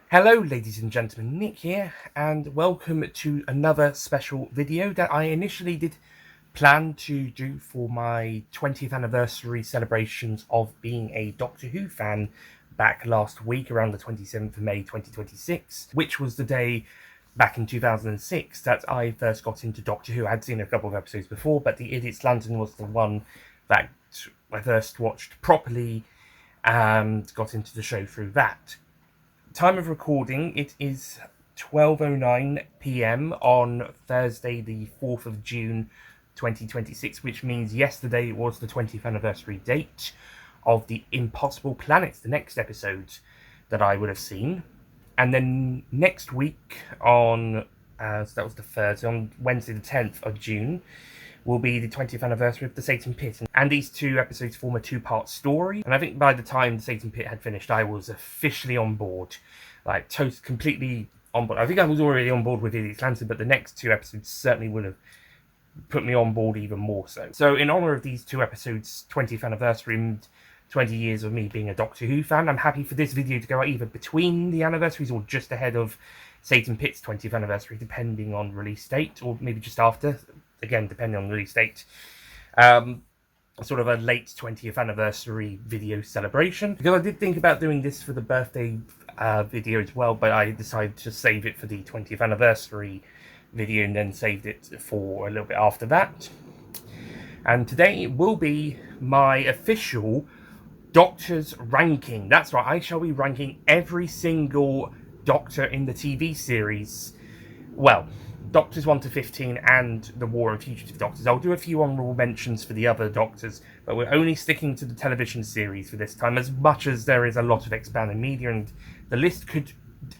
Hello ladies and gentlemen, Nick here, and welcome to another special video that I initially did plan to do for my 20th anniversary celebrations of being a Doctor Who fan back last week around the 27th of May 2026, which was the day back in 2006 that I first got into Doctor Who. I'd seen a couple of episodes before, but The Idiot's Lantern was the one that I first watched properly and got into the show through that. Time of recording, it is 12:09 p.m. on Thursday the 4th of June 2026, which means yesterday was the 20th anniversary date of the Impossible Planets, the next episode that I would have seen. And then next week on, so that was the Thursday, on Wednesday the 10th of June, will be the 20th anniversary of The Satan Pit. And these two episodes form a two-part story. And I think by the time The Satan Pit had finished, I was officially on board. Like, completely on board. I think I was already on board with Idiot's Lantern, but the next two episodes certainly would have put me on board even more so. So in honour of these two episodes, 20th anniversary and 20 years of me being a Doctor Who fan, I'm happy for this video to go out either between the anniversaries or just ahead of Satan Pit's 20th anniversary, depending on release date, or maybe just after. Again, depending on release date. Sort of a late 20th anniversary video celebration. Because I did think about doing this for the birthday video as well, but I decided to save it for the 20th anniversary video and then saved it for a little bit after that. And today will be my official Doctor's ranking. That's right, I shall be ranking every single Doctor in the TV series. Well, Doctors 1 to 15 and the War and Fugitive Doctors. I'll do a few honourable mentions for the other Doctors, but we're only sticking to the television series for this time, as much as there is a lot of expanded media, and the list could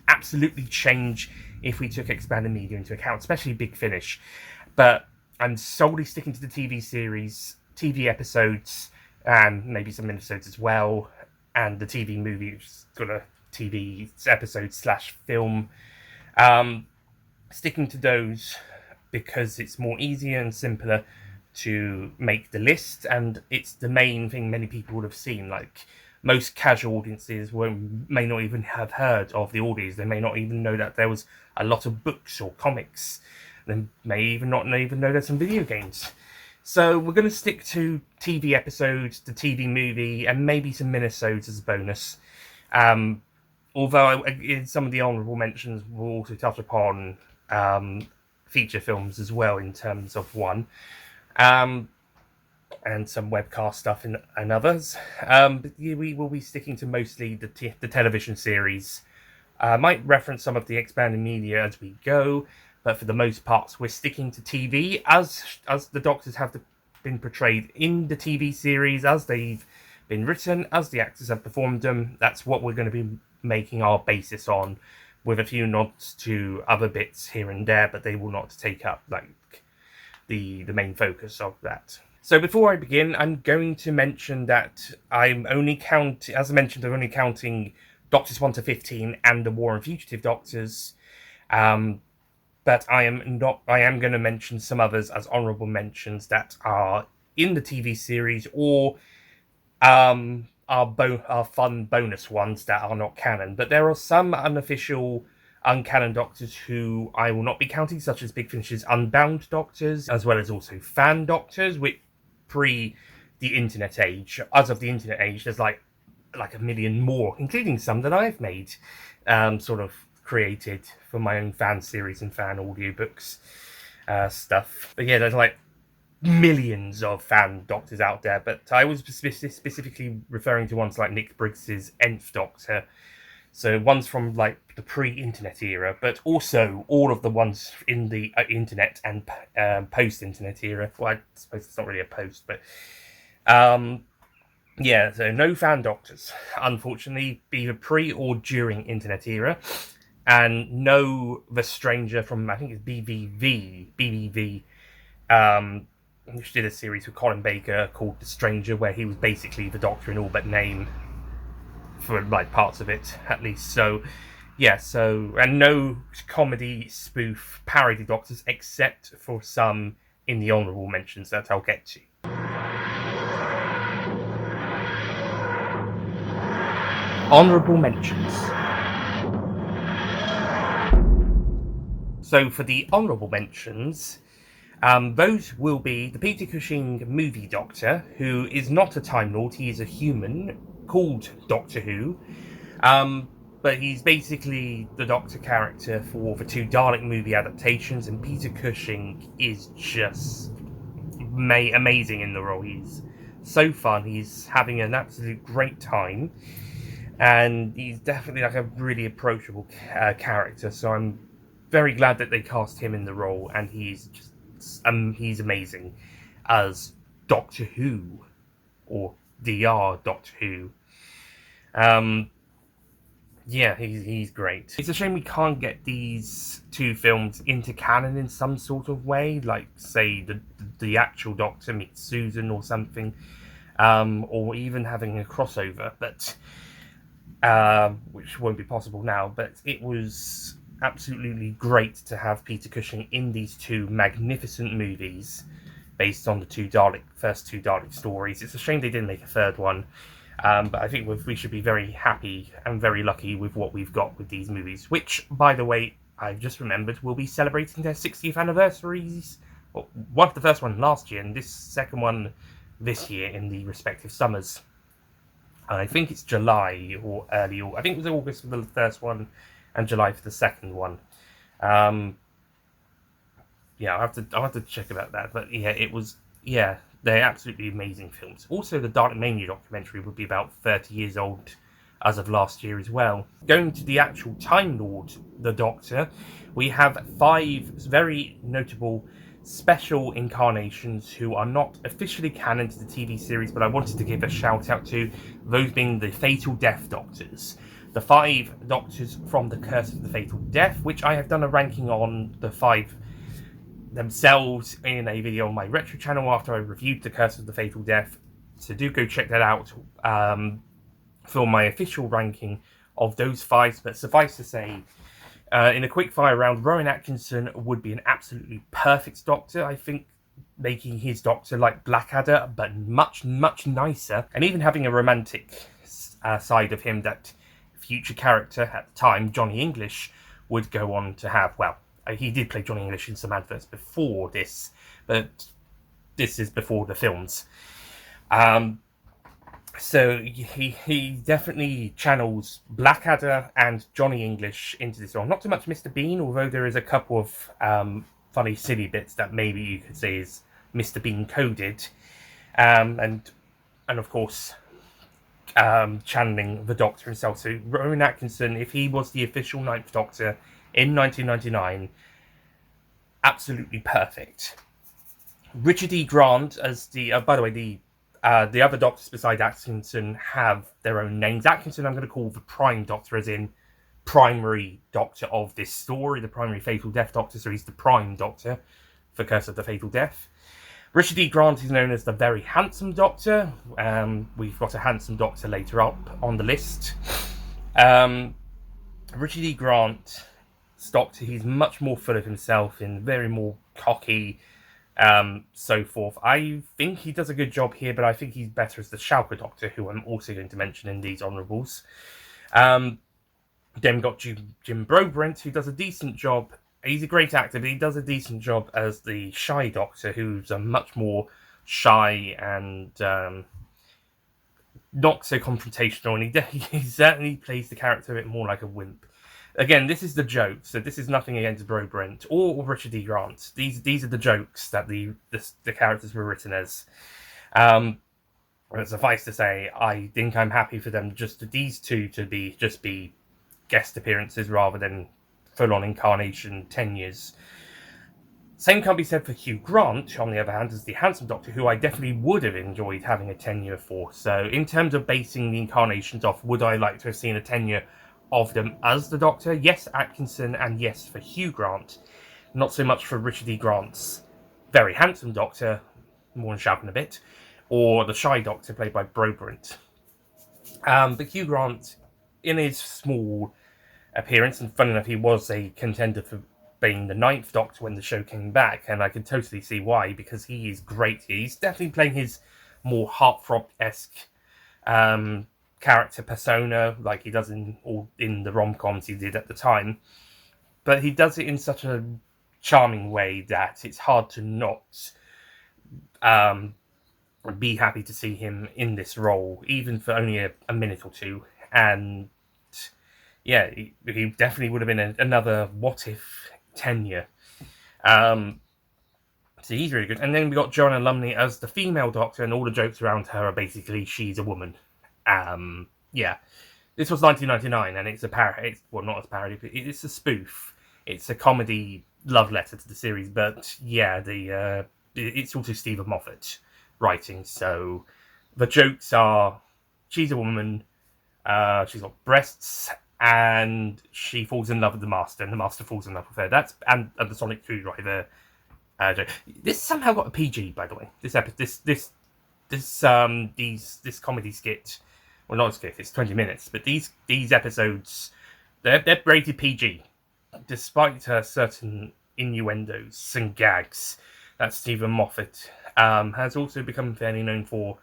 absolutely change if we took expanded media into account, especially Big Finish. But I'm solely sticking to the TV series, TV episodes, and maybe some minisodes as well, and the TV movie, which is got a TV episode / film. Sticking to those because it's more easier and simpler to make the list, and it's the main thing many people would have seen. Like, most casual audiences may not even have heard of the Audios. They may not even know that there was a lot of books or comics. They may even not even know there's some video games. So we're going to stick to TV episodes, the TV movie, and maybe some minisodes as a bonus. Although in some of the honourable mentions, we'll also touch upon feature films as well in terms of one, and some webcast stuff and others. But we will be sticking to mostly the television series. Might reference some of the expanded media as we go, but for the most part, we're sticking to TV as the Doctors have been portrayed in the TV series, as they've been written, as the actors have performed them. That's what we're going to be making our basis on, with a few nods to other bits here and there, but they will not take up like the main focus of that. So before I begin, I'm going to mention that I'm only counting Doctors 1 to 15 and the War and Fugitive Doctors, but I am going to mention some others as honourable mentions that are in the TV series, or are fun bonus ones that are not canon. But there are some unofficial, uncanon Doctors who I will not be counting, such as Big Finish's Unbound Doctors, as well as also fan Doctors, which pre the internet age. As of the internet age, there's like a million more, including some that I've made, sort of created for my own fan series and fan audiobooks stuff. But yeah, there's like millions of fan Doctors out there, but I was specifically referring to ones like Nick Briggs's Nth Doctor, so ones from like the pre-internet era, but also all of the ones in the internet and post-internet era. Well, I suppose it's not really a post, but Yeah, so no fan doctors, unfortunately, either pre or during internet era, and no The Stranger from, I think it's BBV, which did a series with Colin Baker called The Stranger, where he was basically the Doctor in all but name for like parts of it, at least. So, yeah, and no comedy spoof parody Doctors except for some in the honourable mentions that I'll get to. Honourable mentions. So for the honourable mentions, those will be the Peter Cushing movie Doctor, who is not a Time Lord, he is a human called Doctor Who. But he's basically the Doctor character for the two Dalek movie adaptations, and Peter Cushing is just amazing in the role. He's so fun, he's having an absolute great time, and he's definitely like a really approachable character, so I'm very glad that they cast him in the role, and he's amazing as Doctor Who, or DR Doctor Who. Yeah, he's great. It's a shame we can't get these two films into canon in some sort of way, like say the actual Doctor meets Susan or something, or even having a crossover, but which won't be possible now. But it was absolutely great to have Peter Cushing in these two magnificent movies based on the first two Dalek stories. It's a shame they didn't make a third one. But I think we should be very happy and very lucky with what we've got with these movies, which, by the way, I've just remembered, will be celebrating their 60th anniversaries. Well, one of the first one last year, and this second one this year in the respective summers. I think it's July or early. I think it was August for the first one, and July for the second one. Yeah, I'll have to check about that. But yeah, they're absolutely amazing films. Also, the Dalek Mania documentary would be about 30 years old as of last year as well. Going to the actual Time Lord, the Doctor, we have 5 very notable special incarnations who are not officially canon to the TV series, but I wanted to give a shout out to those being the Fatal Death Doctors. The 5 Doctors from the Curse of the Fatal Death, which I have done a ranking on the 5 themselves in a video on my retro channel after I reviewed the Curse of the Fatal Death, so do go check that out for my official ranking of those 5. But suffice to say, in a quick fire round, Rowan Atkinson would be an absolutely perfect Doctor. I think making his Doctor like Blackadder, but much nicer, and even having a romantic side of him that future character at the time, Johnny English, would go on to have. Well, he did play Johnny English in some adverts before this, but this is before the films. So he definitely channels Blackadder and Johnny English into this role. Not so much Mr. Bean, although there is a couple of funny, silly bits that maybe you could say is Mr. Bean coded. And of course, channeling the Doctor himself. So Rowan Atkinson, if he was the official 9th Doctor in 1999, absolutely perfect. Richard E. Grant as the by the way, the other Doctors beside Atkinson have their own names. Atkinson I'm going to call the Prime Doctor, as in primary Doctor of this story, the primary Fatal Death Doctor, so he's the Prime Doctor for Curse of the Fatal Death. Richard E. Grant is known as the Very Handsome Doctor. We've got a handsome Doctor later up on the list. Richard E. Grant's Doctor, he's much more full of himself and very more cocky, so forth. I think he does a good job here, but I think he's better as the Schalke Doctor, who I'm also going to mention in these honourables. Then we've got Jim Broadbent, who does a decent job. He's a great actor, but he does a decent job as the shy Doctor, who's a much more shy and not so confrontational, and he certainly plays the character a bit more like a wimp. Again, this is the joke, so this is nothing against Broadbent or Richard E. Grant. These are the jokes that the characters were written as. Suffice to say, I think I'm happy for them these two to be guest appearances rather than full-on incarnation 10 years Same can't be said for Hugh Grant, on the other hand, as the Handsome Doctor, who I definitely would have enjoyed having a tenure for. So, in terms of basing the incarnations off, would I like to have seen a tenure of them as the Doctor? Yes, Atkinson, and yes for Hugh Grant. Not so much for Richard E. Grant's very handsome Doctor, more on Sharp in a bit, or the Shy Doctor played by Brobrandt. But Hugh Grant, in his small appearance, and fun enough, he was a contender for being the ninth Doctor when the show came back, and I can totally see why, because he is great. He's definitely playing his more heartthrob-esque character persona, like he does in the rom-coms he did at the time, but he does it in such a charming way that it's hard to not be happy to see him in this role, even for only a minute or two. And yeah, he definitely would have been another what if tenure. So he's really good. And then we got Joanna Lumley as the female Doctor, and all the jokes around her are basically she's a woman. Yeah, this was 1999, and it's a parody. Well, not a parody, but it's a spoof. It's a comedy love letter to the series. But yeah, it's also Stephen Moffat writing. So the jokes are she's a woman, she's got breasts, and she falls in love with the Master, and the Master falls in love with her. That's and the Sonic Screwdriver joke. This somehow got a PG, by the way. This comedy skit. Well, not a skit. It's 20 minutes, but these episodes they're rated PG, despite certain innuendos and gags that Stephen Moffat has also become fairly known for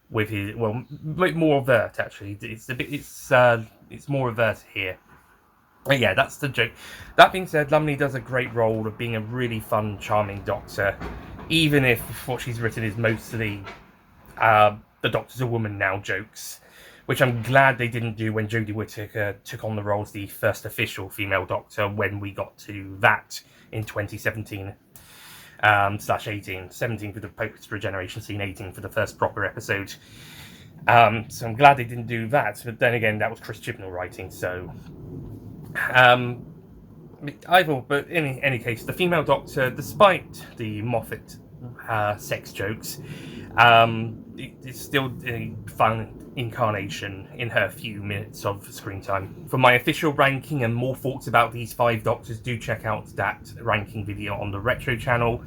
with his more overt actually. It's more overt here. But yeah, that's the joke. That being said, Lumley does a great role of being a really fun, charming Doctor, even if what she's written is mostly the Doctor's a woman now jokes, which I'm glad they didn't do when Jodie Whittaker took on the role as the first official female Doctor when we got to that in 2017. /18, 17 for the post regeneration scene, 18 for the first proper episode. So I'm glad they didn't do that, but then again, that was Chris Chibnall writing, so but in any case, the female Doctor, despite the Moffat sex jokes, it's still a fun incarnation in her few minutes of screen time. For my official ranking and more thoughts about these 5 Doctors, do check out that ranking video on the Retro channel.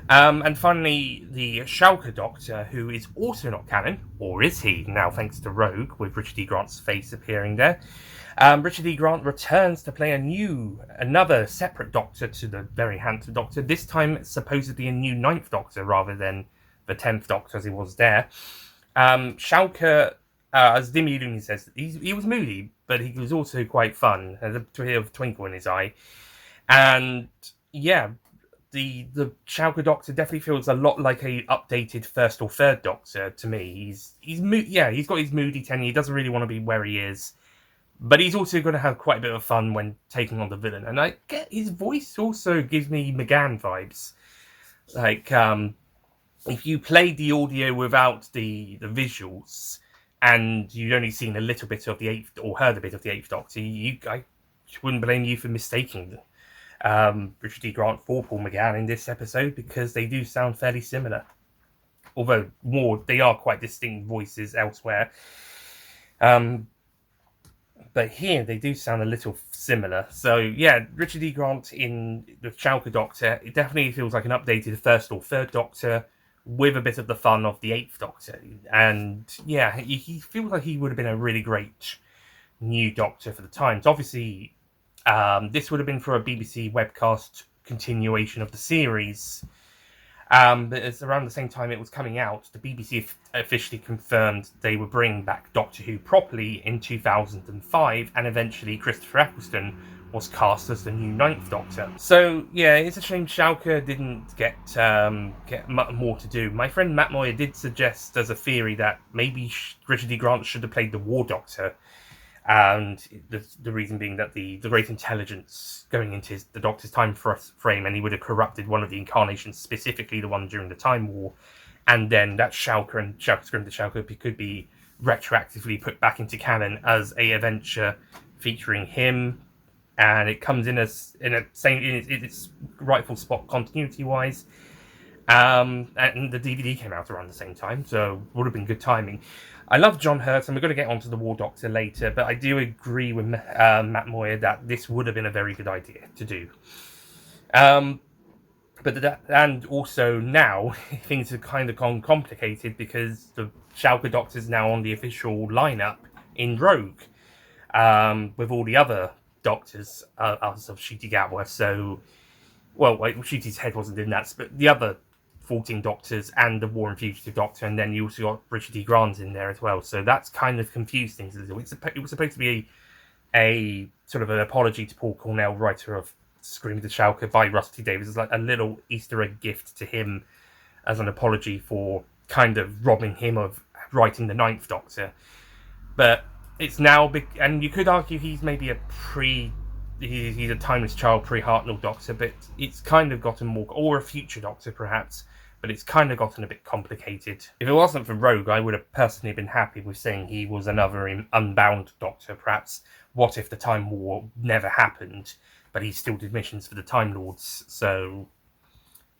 And finally, the Schalke Doctor, who is also not canon, or is he? Now, thanks to Rogue, with Richard E. Grant's face appearing there. Richard E. Grant returns to play another separate Doctor to the very handsome Doctor. This time, supposedly a new 9th Doctor rather than the 10th Doctor as he was there. Schalke, as Dimi Looney says, he was moody, but he was also quite fun. There's a twinkle in his eye. And yeah, the Schalke Doctor definitely feels a lot like a updated first or third Doctor to me. He's got his moody tenure. He doesn't really want to be where he is, but he's also going to have quite a bit of fun when taking on the villain. And I get his voice also gives me McGann vibes. Like, if you played the audio without the visuals, and you'd only seen a little bit of the 8th, or heard a bit of the 8th Doctor, I wouldn't blame you for mistaking Richard E. Grant for Paul McGann in this episode, because they do sound fairly similar. Although they are quite distinct voices elsewhere. But here, they do sound a little similar. So, yeah, Richard E. Grant in the Schalke Doctor, it definitely feels like an updated first or third Doctor with a bit of the fun of the 8th Doctor. And, yeah, he feels like he would have been a really great new Doctor for the times. Obviously, this would have been for a BBC webcast continuation of the series. But it's around the same time it was coming out, the BBC officially confirmed they would bring back Doctor Who properly in 2005, and eventually Christopher Eccleston was cast as the new 9th Doctor. So, yeah, it's a shame Schalke didn't get more to do. My friend Matt Moyer did suggest as a theory that maybe Richard E. Grant should have played the War Doctor, and the reason being that the great intelligence going into the Doctor's time frame, and he would have corrupted one of the incarnations, specifically the one during the Time War, and then that Schalke and Schalke Scream to Schalke could be retroactively put back into canon as a adventure featuring him, and it comes in its rightful spot continuity wise. And the DVD came out around the same time, so would have been good timing. I love John Hurt, and we're going to get onto the War Doctor later, but I do agree with Matt Moyer that this would have been a very good idea to do. And also now things have kind of gone complicated because the Schalke Doctor is now on the official lineup in Rogue, with all the other Doctors as of Ncuti Gatwa. So, well, Ncuti's head wasn't in that, but the other 14 Doctors and the War and Fugitive Doctor, and then you also got Richard E. Grant in there as well. So that's kind of confused things a little. It was supposed to be a sort of an apology to Paul Cornell, writer of Scream of the Schalke, by Rusty Davies. It's like a little Easter egg gift to him as an apology for kind of robbing him of writing the Ninth Doctor. But it's now big, and you could argue he's maybe he's a timeless child pre-Hartnell Doctor, but it's kind of gotten more, or a future Doctor perhaps, but it's kind of gotten a bit complicated. If it wasn't for Rogue, I would have personally been happy with saying he was another Unbound Doctor, perhaps. What if the Time War never happened, but he still did missions for the Time Lords? So,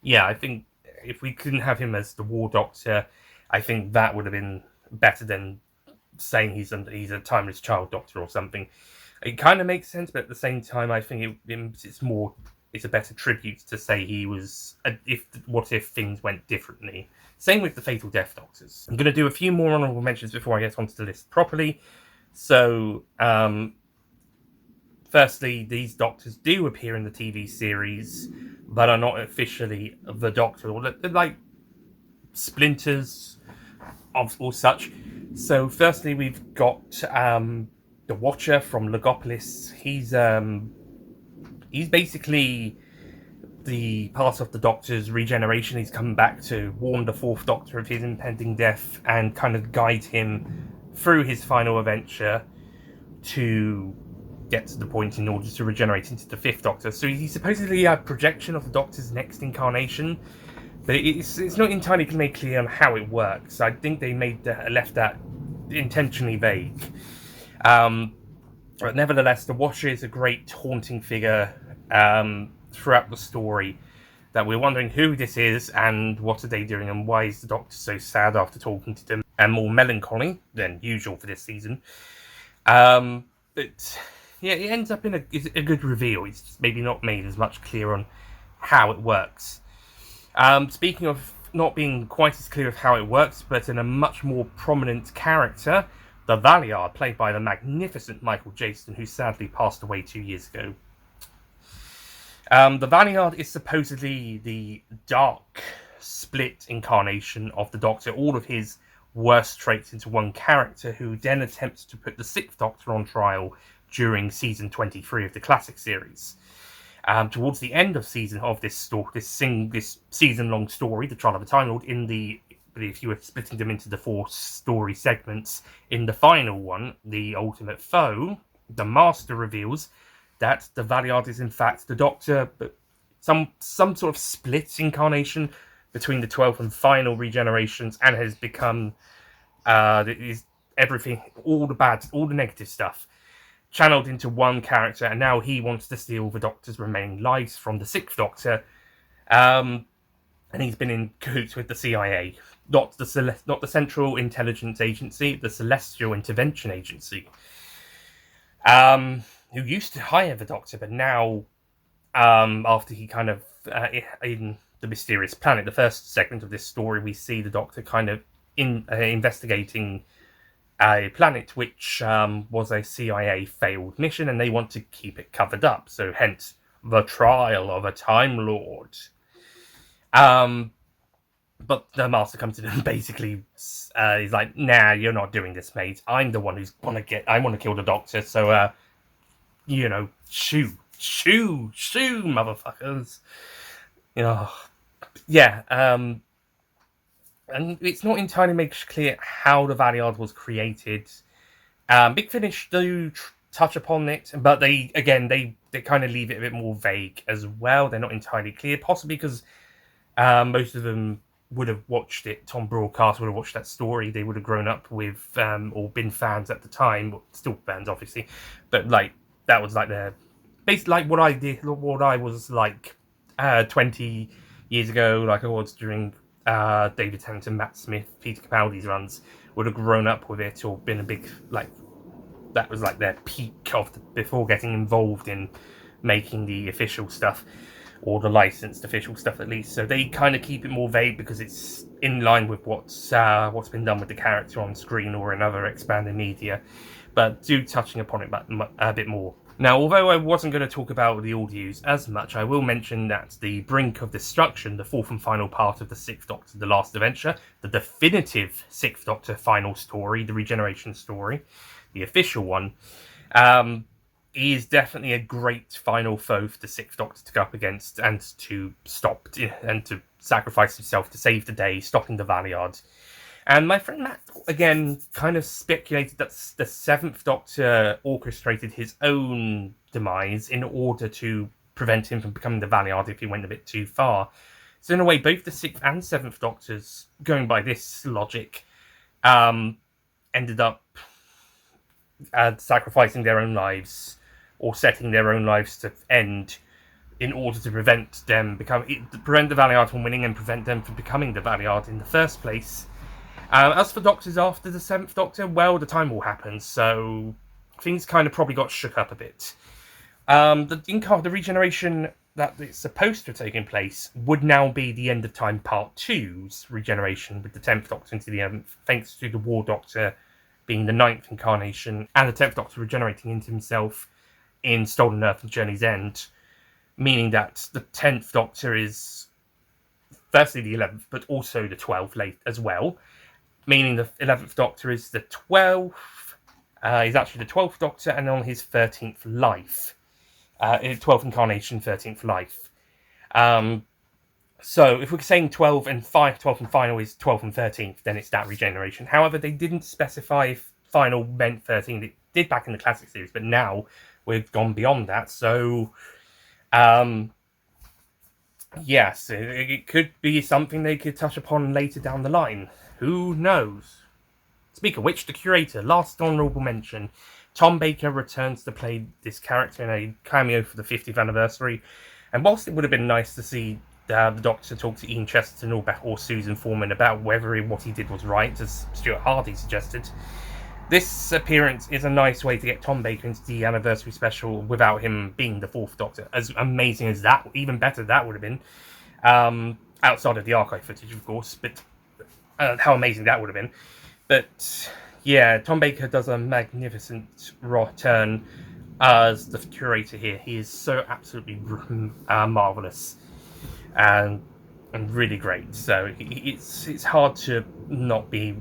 yeah, I think if we couldn't have him as the War Doctor, I think that would have been better than saying he's a timeless child Doctor or something. It kind of makes sense, but at the same time, I think it's a better tribute to say he was. What if things went differently? Same with the Fatal Death Doctors. I'm going to do a few more honourable mentions before I get onto the list properly. So, firstly, these Doctors do appear in the TV series, but are not officially the Doctor, or they're like splinters or such. So, firstly, we've got the Watcher from Logopolis. He's basically the part of the Doctor's regeneration. He's come back to warn the Fourth Doctor of his impending death and kind of guide him through his final adventure to get to the point in order to regenerate into the Fifth Doctor. So he's supposedly a projection of the Doctor's next incarnation, but it's not entirely made clear on how it works. I think they left that intentionally vague. But nevertheless, the Watcher is a great haunting figure throughout the story, that we're wondering who this is and what are they doing and why is the Doctor so sad after talking to them, and more melancholy than usual for this season. But yeah, it ends up in a good reveal. It's maybe not made as much clear on how it works. Speaking of not being quite as clear of how it works, but in a much more prominent character, the Valeyard, played by the magnificent Michael Jason, who sadly passed away 2 years ago. The Valeyard is supposedly the dark, split incarnation of the Doctor, all of his worst traits into one character, who then attempts to put the Sixth Doctor on trial during season 23 of the classic series. Towards the end of this season-long story, The Trial of a Time Lord, if you were splitting them into the 4 story segments, in the final one, The Ultimate Foe, the Master reveals that the Valeyard is in fact the Doctor, but some sort of split incarnation between the 12th and final regenerations, and has become everything, all the negative stuff, channeled into one character, and now he wants to steal the Doctor's remaining lives from the Sixth Doctor, and he's been in cahoots with the CIA, not the Central Intelligence Agency, the Celestial Intervention Agency, who used to hire the Doctor, but now, after he kind of in The Mysterious Planet, the first segment of this story, we see the Doctor kind of investigating a planet which was a CIA failed mission, and they want to keep it covered up. So hence the trial of a Time Lord. But the Master comes in and basically he's like, "Nah, you're not doing this, mate. I'm the one I want to kill the Doctor. So shoo, motherfuckers." And it's not entirely made clear how the Valeyard was created. Big Finish do touch upon it, but they kind of leave it a bit more vague as well. They're not entirely clear, possibly because most of them would have watched it. Tom Broadcast would have watched that story. They would have grown up with or been fans at the time, still fans obviously, but like that was like their basically like what I did, what I was like 20 years ago, like I was during David Tennant, Matt Smith, Peter Capaldi's runs, would have grown up with it or been a big, like, that was like their peak of before getting involved in making the official stuff, or the licensed official stuff at least. So they kind of keep it more vague because it's in line with what's been done with the character on screen or in other expanded media, but do touching upon it a bit more. Now, although I wasn't going to talk about the audios as much, I will mention that The Brink of Destruction, the fourth and final part of the Sixth Doctor, The Last Adventure, the definitive Sixth Doctor final story, the regeneration story, the official one, is definitely a great final foe for the Sixth Doctor to go up against and to stop and to sacrifice himself to save the day, stopping the Valiard. And my friend Matt, again, kind of speculated that the Seventh Doctor orchestrated his own demise in order to prevent him from becoming the Valiard if he went a bit too far. So in a way, both the Sixth and Seventh Doctors, going by this logic, ended up sacrificing their own lives or setting their own lives to end in order to prevent the Valiard from winning and prevent them from becoming the Valiard in the first place. As for Doctors after the Seventh Doctor, well, the time will happen, so things kind of probably got shook up a bit. The regeneration that is supposed to have taken place would now be the End of Time Part 2's regeneration with the 10th Doctor into the 11th, thanks to the War Doctor being the 9th incarnation, and the 10th Doctor regenerating into himself in Stolen Earth and Journey's End, meaning that the 10th Doctor is firstly the 11th, but also the 12th late as well, meaning the 11th Doctor is the 12th, he's actually the 12th Doctor and on his 13th life. 12th incarnation, 13th life. So if we're saying 12th and final is 12th and 13th, then it's that regeneration. However, they didn't specify if final meant 13th. It did back in the classic series, but now we've gone beyond that. So, yes, it could be something they could touch upon later down the line. Who knows? Speaking of which, the curator, last honourable mention, Tom Baker returns to play this character in a cameo for the 50th anniversary. And whilst it would have been nice to see the Doctor talk to Ian Chesterton or Susan Foreman about whether what he did was right, as Stuart Hardy suggested, this appearance is a nice way to get Tom Baker into the anniversary special without him being the fourth Doctor. As amazing as that, even better that would have been, outside of the archive footage, of course, but how amazing that would have been. But yeah, Tom Baker does a magnificent return as the curator here. He is so absolutely marvellous and really great. So it's hard to not be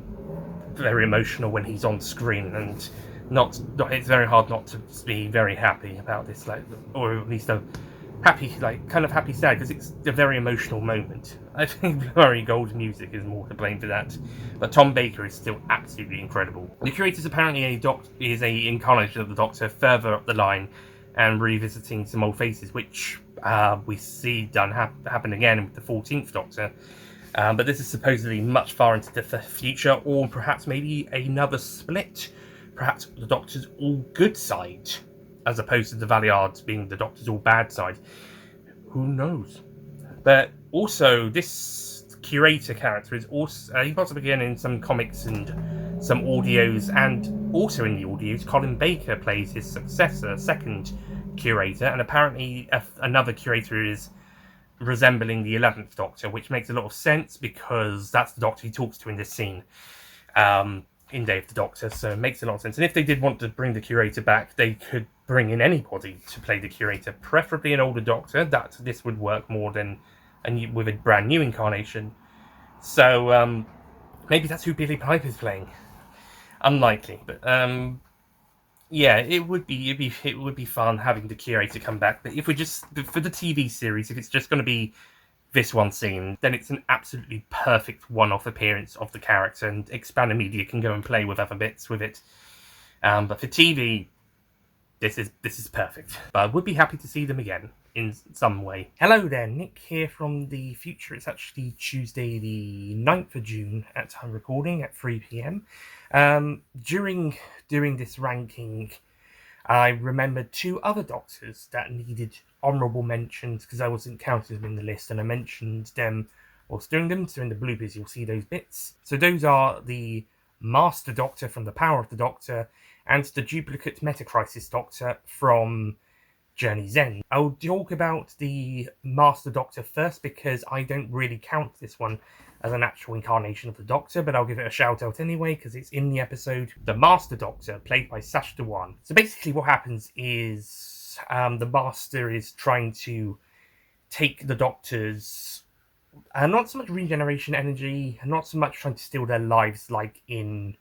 very emotional when he's on screen, and it's very hard not to be very happy about this, like, or at least a happy, like, kind of happy sad, because it's a very emotional moment. I think Blurry Gold music is more to blame for that, but Tom Baker is still absolutely incredible. The curator is apparently is a incarnation of the Doctor further up the line and revisiting some old faces, which we see happen again with the 14th Doctor. But this is supposedly much far into the future, or perhaps maybe another split. Perhaps the Doctor's all good side, as opposed to the Valiards being the Doctor's all bad side. Who knows? But also, this curator character is also he pops up again in some comics and some audios, and also in the audios, Colin Baker plays his successor, second curator, and apparently another curator is resembling the 11th Doctor, which makes a lot of sense because that's the Doctor he talks to in this scene in Day of the Doctor, so it makes a lot of sense. And if they did want to bring the curator back, they could bring in anybody to play the curator, preferably an older Doctor. That this would work more than with a brand new incarnation. So maybe that's who Billy Piper's playing. Unlikely, but yeah, it would be fun having the curator come back. But if we just for the TV series, if it's just going to be this one scene, then it's an absolutely perfect one-off appearance of the character, and expanded media can go and play with other bits with it. But for TV, this is perfect. But I would be happy to see them again in some way. Hello there, Nick here from the future. It's actually Tuesday the 9th of June at time recording at 3 PM. During this ranking, I remembered two other Doctors that needed honourable mentions because I wasn't counting them in the list, and I mentioned them whilst doing them. So in the bloopers, you'll see those bits. So those are the Master Doctor from The Power of the Doctor and the Duplicate Metacrisis Doctor from Journey's End. I'll talk about the Master Doctor first because I don't really count this one as an actual incarnation of the Doctor, but I'll give it a shout out anyway because it's in the episode. The Master Doctor, played by Sacha Dhawan. So basically what happens is the Master is trying to take the Doctor's not so much regeneration energy, not so much trying to steal their lives like in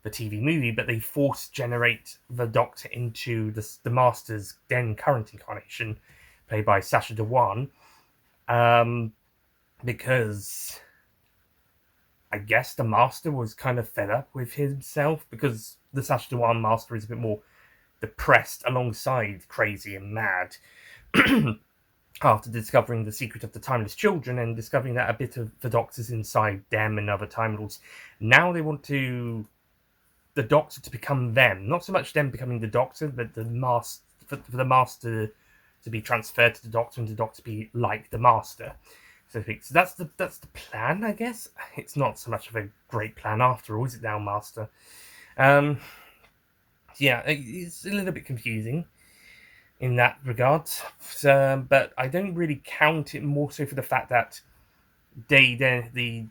the TV movie, but they force generate the Doctor into the Master's then current incarnation, played by Sacha Dhawan, because I guess the Master was kind of fed up with himself, because the Sacha Dhawan Master is a bit more depressed alongside crazy and mad after discovering the secret of the Timeless Children and discovering that a bit of the Doctor's inside them and other Time Lords. Now they want the Doctor to become them. Not so much them becoming the Doctor, but the Master, for the Master to be transferred to the Doctor and the Doctor to be like the Master. So that's the plan, I guess. It's not so much of a great plan after all, is it now, Master? Yeah, it's a little bit confusing in that regard, but I don't really count it, more so for the fact that the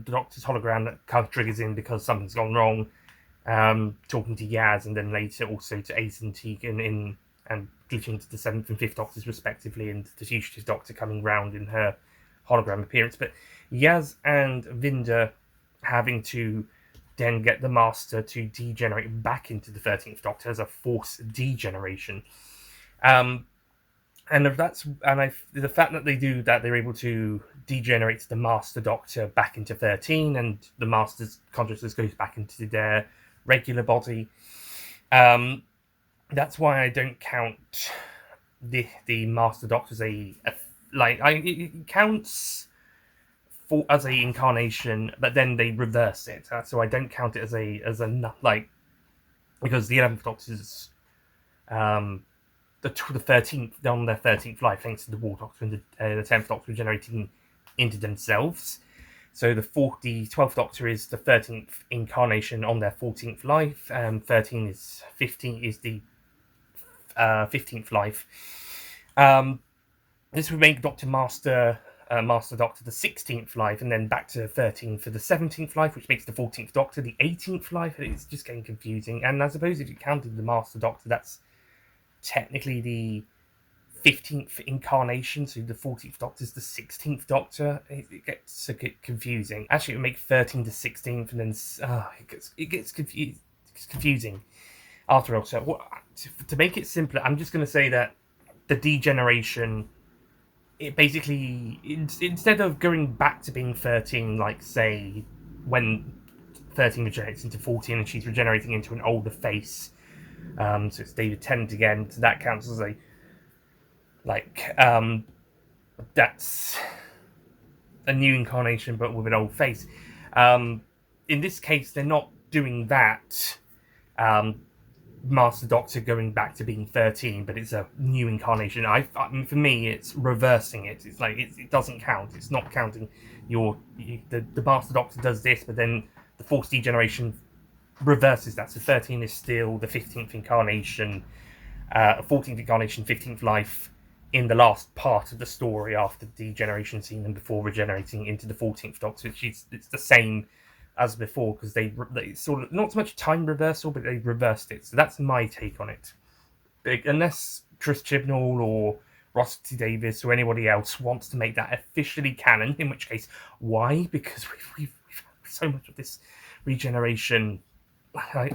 Doctor's hologram that kind of triggers in because something's gone wrong, talking to Yaz, and then later also to Ace and Tegan and glitching to the 7th and 5th Doctors respectively, and the Fugitive Doctor coming round in her hologram appearance. But Yaz and Vinda having to then get the Master to degenerate back into the 13th Doctor as a force degeneration. The fact that they do that, they're able to degenerate the Master Doctor back into 13, and the Master's consciousness goes back into their regular body. That's why I don't count the Master Doctor as it counts as a incarnation, but then they reverse it. So I don't count it as a because the 11th Doctor's the 13th, they're on their 13th life thanks to the War Doctor, and the 10th Doctor regenerating into themselves. So the 12th Doctor is the 13th incarnation on their 14th life. 15 is the 15th life. This would make Master Doctor the 16th life, and then back to 13 for the 17th life, which makes the 14th Doctor the 18th life. It's just getting confusing. And I suppose if you counted the Master Doctor, that's technically the 15th incarnation, so the 14th Doctor is the 16th Doctor. It gets a bit confusing. Actually, it would make 13 the 16th, and then it gets confusing after all. So to make it simpler, I'm just going to say that the degeneration, it basically, instead of going back to being 13, like say when 13 regenerates into 14 and she's regenerating into an older face, so it's David Tennant again, so that counts as that's a new incarnation but with an old face. In this case, they're not doing that. Master Doctor going back to being 13, but it's a new incarnation. For me, it's reversing it. It's like it doesn't count. It's not counting the Master Doctor does this, but then the force degeneration reverses that. So 13 is still the 15th incarnation, 14th incarnation, 15th life in the last part of the story after the degeneration scene and before regenerating into the 14th Doctor. It's the same as before, because they sort of, not so much time reversal, but they reversed it. So that's my take on it. But unless Chris Chibnall or Ross T. Davis or anybody else wants to make that officially canon, in which case, why? Because we've had so much of this regeneration.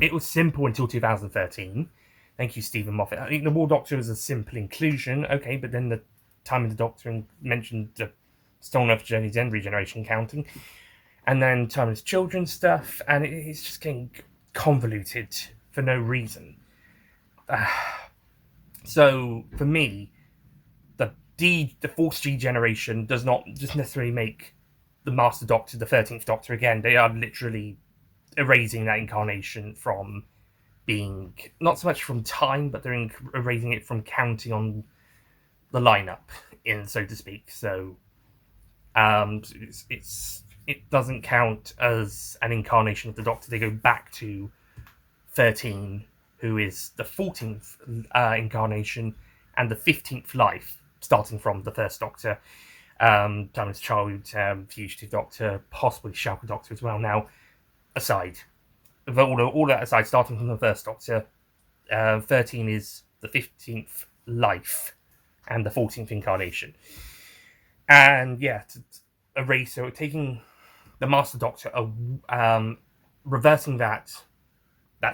It was simple until 2013. Thank you, Stephen Moffat. I think the War Doctor was a simple inclusion, okay, but then the Time of the Doctor mentioned the Stolen Earth Journey's End regeneration counting, and then Timeless Children stuff, and it's just getting convoluted for no reason. So, for me, the Force degeneration does not just necessarily make the Master Doctor the 13th Doctor again. They are literally erasing that incarnation from being not so much from time, but they're erasing it from counting on the lineup, in so to speak. So it doesn't count as an incarnation of the Doctor. They go back to 13, who is the 14th incarnation and the 15th life, starting from the first Doctor, Diamond's Child, Fugitive Doctor, possibly Shulker Doctor as well. Now, aside, all that aside, starting from the first Doctor, 13 is the 15th life and the 14th incarnation. And yeah, to erase, so taking the Master Doctor, reversing that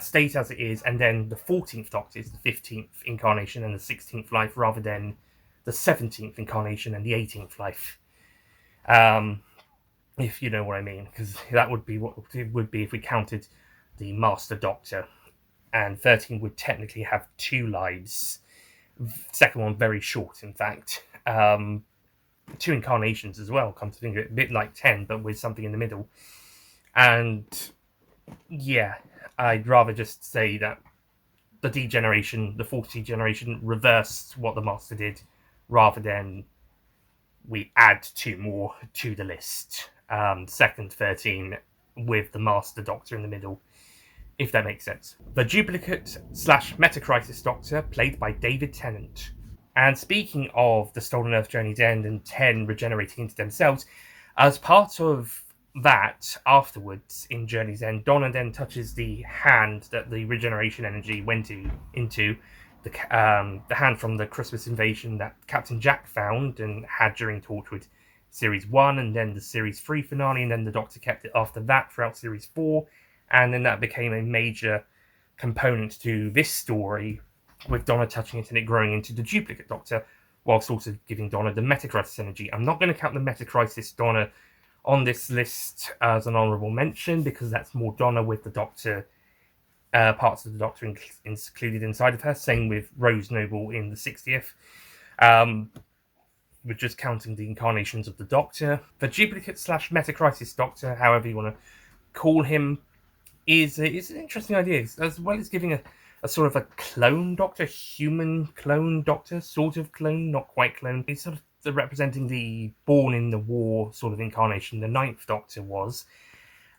state as it is, and then the 14th Doctor is the 15th incarnation and the 16th life, rather than the 17th incarnation and the 18th life. If you know what I mean, because that would be what it would be if we counted the Master Doctor, and 13 would technically have 2 lives. Second one very short, in fact. 2 incarnations as well, come to think of it, a bit like 10, but with something in the middle. And yeah, I'd rather just say that the degeneration, the 40th degeneration, reversed what the Master did, rather than we add 2 more to the list. Second 13 with the Master Doctor in the middle, if that makes sense. The duplicate / Metacrisis Doctor, played by David Tennant. And speaking of the Stolen Earth Journey's End and 10 regenerating into themselves, as part of that, afterwards, in Journey's End, Donna then touches the hand that the regeneration energy went into, the hand from the Christmas invasion that Captain Jack found and had during Torchwood Series 1, and then the Series 3 finale, and then the Doctor kept it after that throughout Series 4, and then that became a major component to this story, with Donna touching it and it growing into the duplicate Doctor, whilst also giving Donna the Metacrisis energy. I'm not going to count the Metacrisis Donna on this list as an honourable mention, because that's more Donna with the Doctor, parts of the Doctor included inside of her. Same with Rose Noble in the 60th. We're just counting the incarnations of the Doctor. The duplicate / Metacrisis Doctor, however you want to call him, is an interesting idea, as well as giving a sort of a clone Doctor, human clone Doctor, sort of clone, not quite clone. He's sort of representing the born in the war sort of incarnation the 9th Doctor was,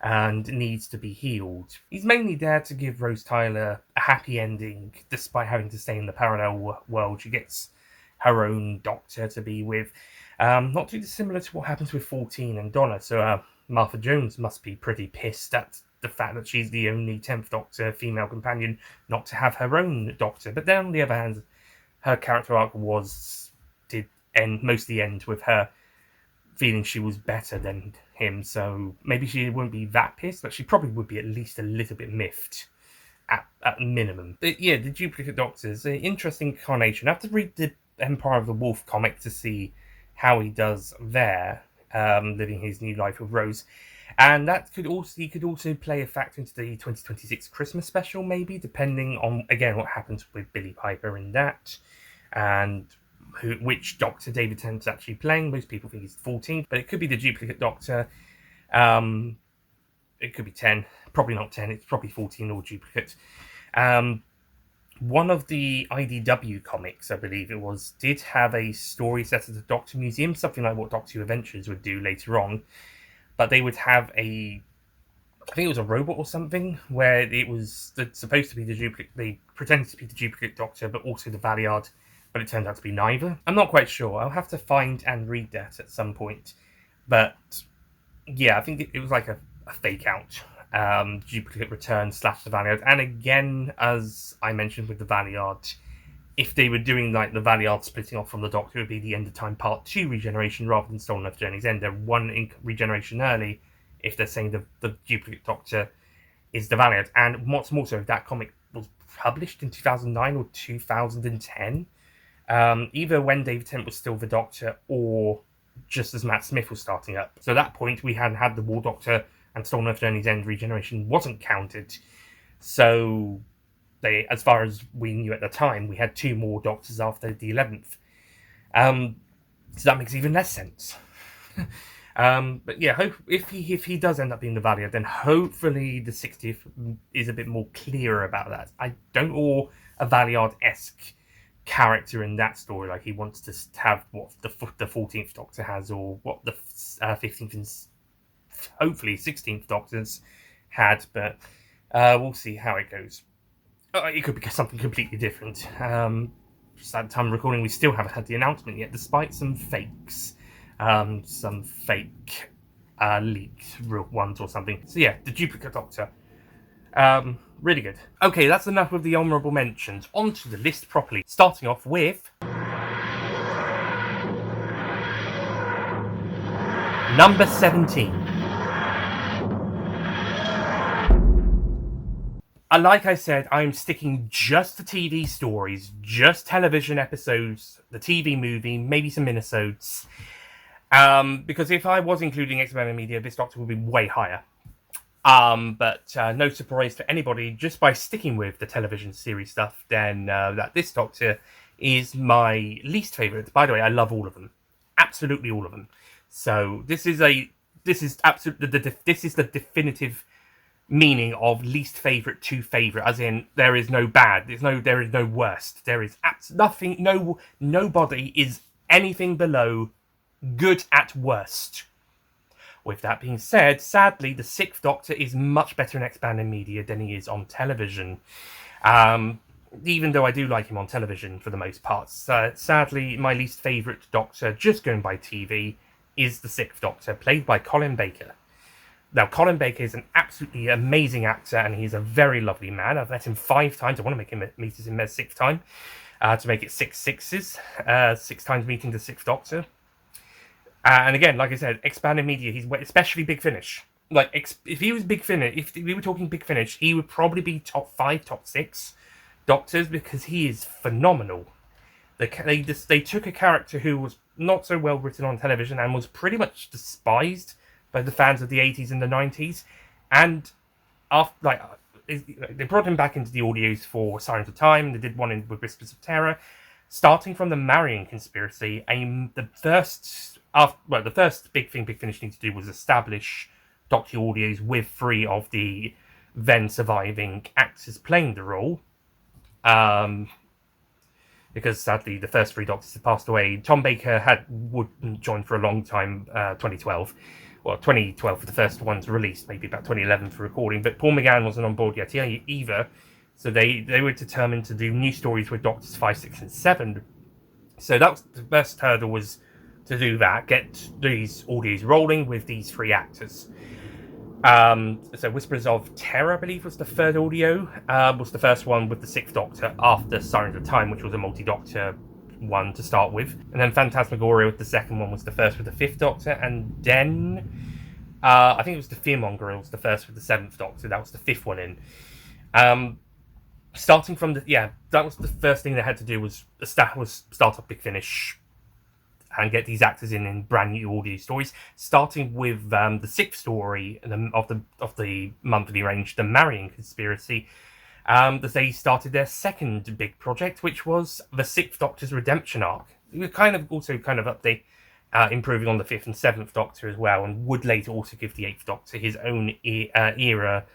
and needs to be healed. He's mainly there to give Rose Tyler a happy ending, despite having to stay in the parallel world. She gets her own Doctor to be with. Not too dissimilar to what happens with 14 and Donna, so Martha Jones must be pretty pissed at the fact that she's the only 10th Doctor female companion not to have her own Doctor. But then on the other hand, her character arc did mostly end with her feeling she was better than him, so maybe she wouldn't be that pissed, but she probably would be at least a little bit miffed at minimum. But yeah, the duplicate Doctor's an interesting incarnation. I have to read the Empire of the Wolf comic to see how he does there, living his new life with Rose. And that could also play a factor into the 2026 Christmas special, maybe, depending on, again, what happens with Billie Piper in that, and which Doctor David Tennant's actually playing. Most people think he's 14th, but it could be the duplicate Doctor. It could be 10. Probably not 10. It's probably 14 or duplicate. One of the IDW comics, I believe it was, did have a story set at the Doctor Museum, something like what Doctor Who Adventures would do later on. But they would have I think it was a robot or something, where it was supposed to be the duplicate. They pretended to be the duplicate Doctor, but also the Valiard, but it turned out to be neither. I'm not quite sure. I'll have to find and read that at some point. But yeah, I think it was like a fake out. Duplicate return / the Valiard. And again, as I mentioned with the Valiard, if they were doing like the Valiard splitting off from the Doctor, it would be the End of Time Part 2 regeneration rather than Stolen Earth Journey's End. They're one regeneration early if they're saying the duplicate Doctor is the Valiard. And what's more so, that comic was published in 2009 or 2010. Either when David Tennant was still the Doctor or just as Matt Smith was starting up. So at that point, we hadn't had the War Doctor, and Stolen Earth Journey's End regeneration wasn't counted. So as far as we knew at the time, we had 2 more Doctors after the 11th. So that makes even less sense. But yeah, if he does end up being the Valiant, then hopefully the 60th is a bit more clear about that. I don't know a Valiant-esque character in that story, like he wants to have what the 14th Doctor has, or what the 15th and hopefully 16th Doctors had, but we'll see how it goes. It could be something completely different. Just at the time of recording, we still haven't had the announcement yet, despite some fakes. Some fake leaked real ones or something. So yeah, the Duplicate Doctor. Really good. Okay, that's enough of the honourable mentions. On to the list properly. Starting off with number 17. Like I said, I'm sticking just to TV stories, just television episodes, the TV movie, maybe some minisodes. Because if I was including Expanded Media, this Doctor would be way higher. But no surprise to anybody, just by sticking with the television series stuff, then that this Doctor is my least favourite. By the way, I love all of them. Absolutely all of them. So this is the definitive meaning of least favourite to favourite, as in there is no bad, there is no worst, there is nothing, nobody is anything below good at worst. With that being said, sadly, the 6th Doctor is much better in expanded media than he is on television. Even though I do like him on television for the most part. Sadly, my least favourite Doctor, just going by TV, is the 6th Doctor, played by Colin Baker. Now, Colin Baker is an absolutely amazing actor, and he's a very lovely man. I've met him 5 times. I want to meet him a 6th time, to make it 6 sixes. 6 times meeting the 6th Doctor. And again, like I said, expanded media, he's especially Big Finish. Like, if he was Big Finish, if we were talking Big Finish, he would probably be top 5, top 6 Doctors, because he is phenomenal. They took a character who was not so well written on television and was pretty much despised by the fans of the 80s and the 90s, and they brought him back into the audios for Signs of Time. They did one with Whispers of Terror, starting from the Marion conspiracy. The first big thing Big Finish needed to do was establish Doctor Who audios with 3 of the then surviving actors playing the role. Because sadly the first 3 Doctors had passed away. Tom Baker wouldn't join for a long time, 2012. Well, 2012 for the first ones released, maybe about 2011 for recording, but Paul McGann wasn't on board yet either, so they were determined to do new stories with Doctors 5, 6 and 7. So that was the first hurdle, was to do that, get these audios rolling with these 3 actors. So Whispers of Terror, I believe, was the 3rd audio, was the first one with the 6th Doctor after Sirens of Time, which was a multi-Doctor one to start with, and then Phantasmagoria with the 2nd one was the first with the 5th Doctor, and then I think it was the Fearmonger was the first with the 7th Doctor. That was the 5th one in. Starting from that was the first thing they had to do, was start up Big Finish and get these actors in brand new audio stories. Starting with the 6th story of the monthly range, the Marion conspiracy. That they started their 2nd big project, which was the 6th Doctor's redemption arc. It was kind of update, improving on the 5th and 7th Doctor as well, and would later also give the 8th Doctor his own era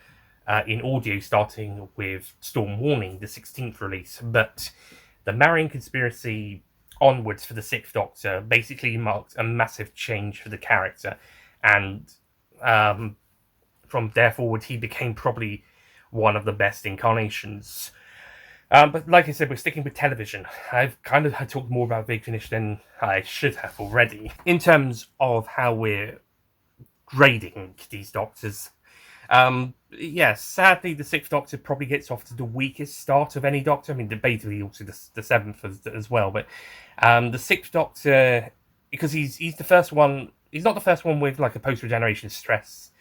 in audio, starting with Storm Warning, the 16th release. But the Marion conspiracy onwards for the 6th Doctor basically marked a massive change for the character, and from there forward he became probably one of the best incarnations. But like I said, we're sticking with television. I've kind of talked more about Big Finish than I should have already. In terms of how we're grading these Doctors, sadly the 6th Doctor probably gets off to the weakest start of any Doctor. I mean, debatably also the 7th as well, but the 6th Doctor, because he's the first one, he's not the first one with like a post-regeneration stress,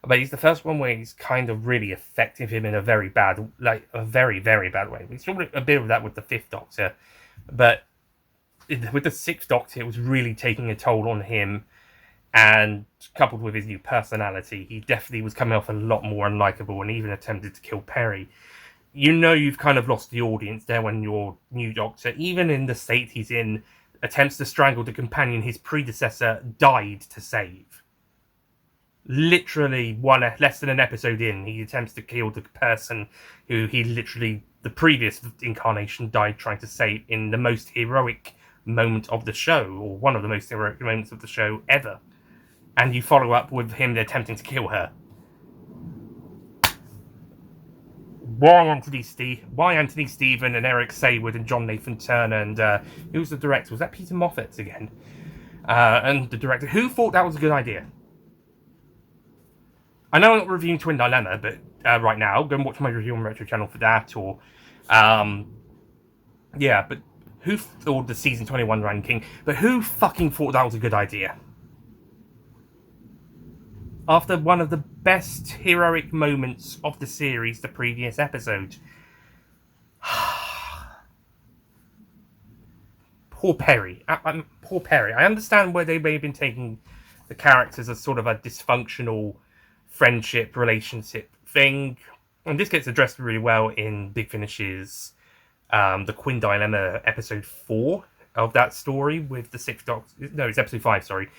but he's the first one where he's kind of really affected him in a very bad, a very, very bad way. We saw a bit of that with the 5th Doctor, but with the 6th Doctor, it was really taking a toll on him, and coupled with his new personality, he definitely was coming off a lot more unlikable, and even attempted to kill Perry. You know you've kind of lost the audience there when your new Doctor, even in the state he's in, attempts to strangle the companion his predecessor died to save. literally less than an episode in, he attempts to kill the person who he literally, the previous incarnation, died trying to save in the most heroic moment of the show, or one of the most heroic moments of the show ever. And you follow up with him attempting to kill her. Why Anthony Stephen and Eric Saywood and John Nathan Turner and who was the director? Was that Peter Moffat again? And the director, who thought that was a good idea? I know I'm not reviewing Twin Dilemma, but right now, go and watch my review on Retro Channel for that, or yeah, but who thought the season 21 ranking? But who fucking thought that was a good idea? After one of the best heroic moments of the series, the previous episode. Poor Perry. Poor Perry. I understand where they may have been taking the characters as sort of a dysfunctional friendship, relationship thing. And this gets addressed really well in Big Finish's the Quinn Dilemma episode 4 of that story with the Sixth Doctor. No, it's episode 5, sorry.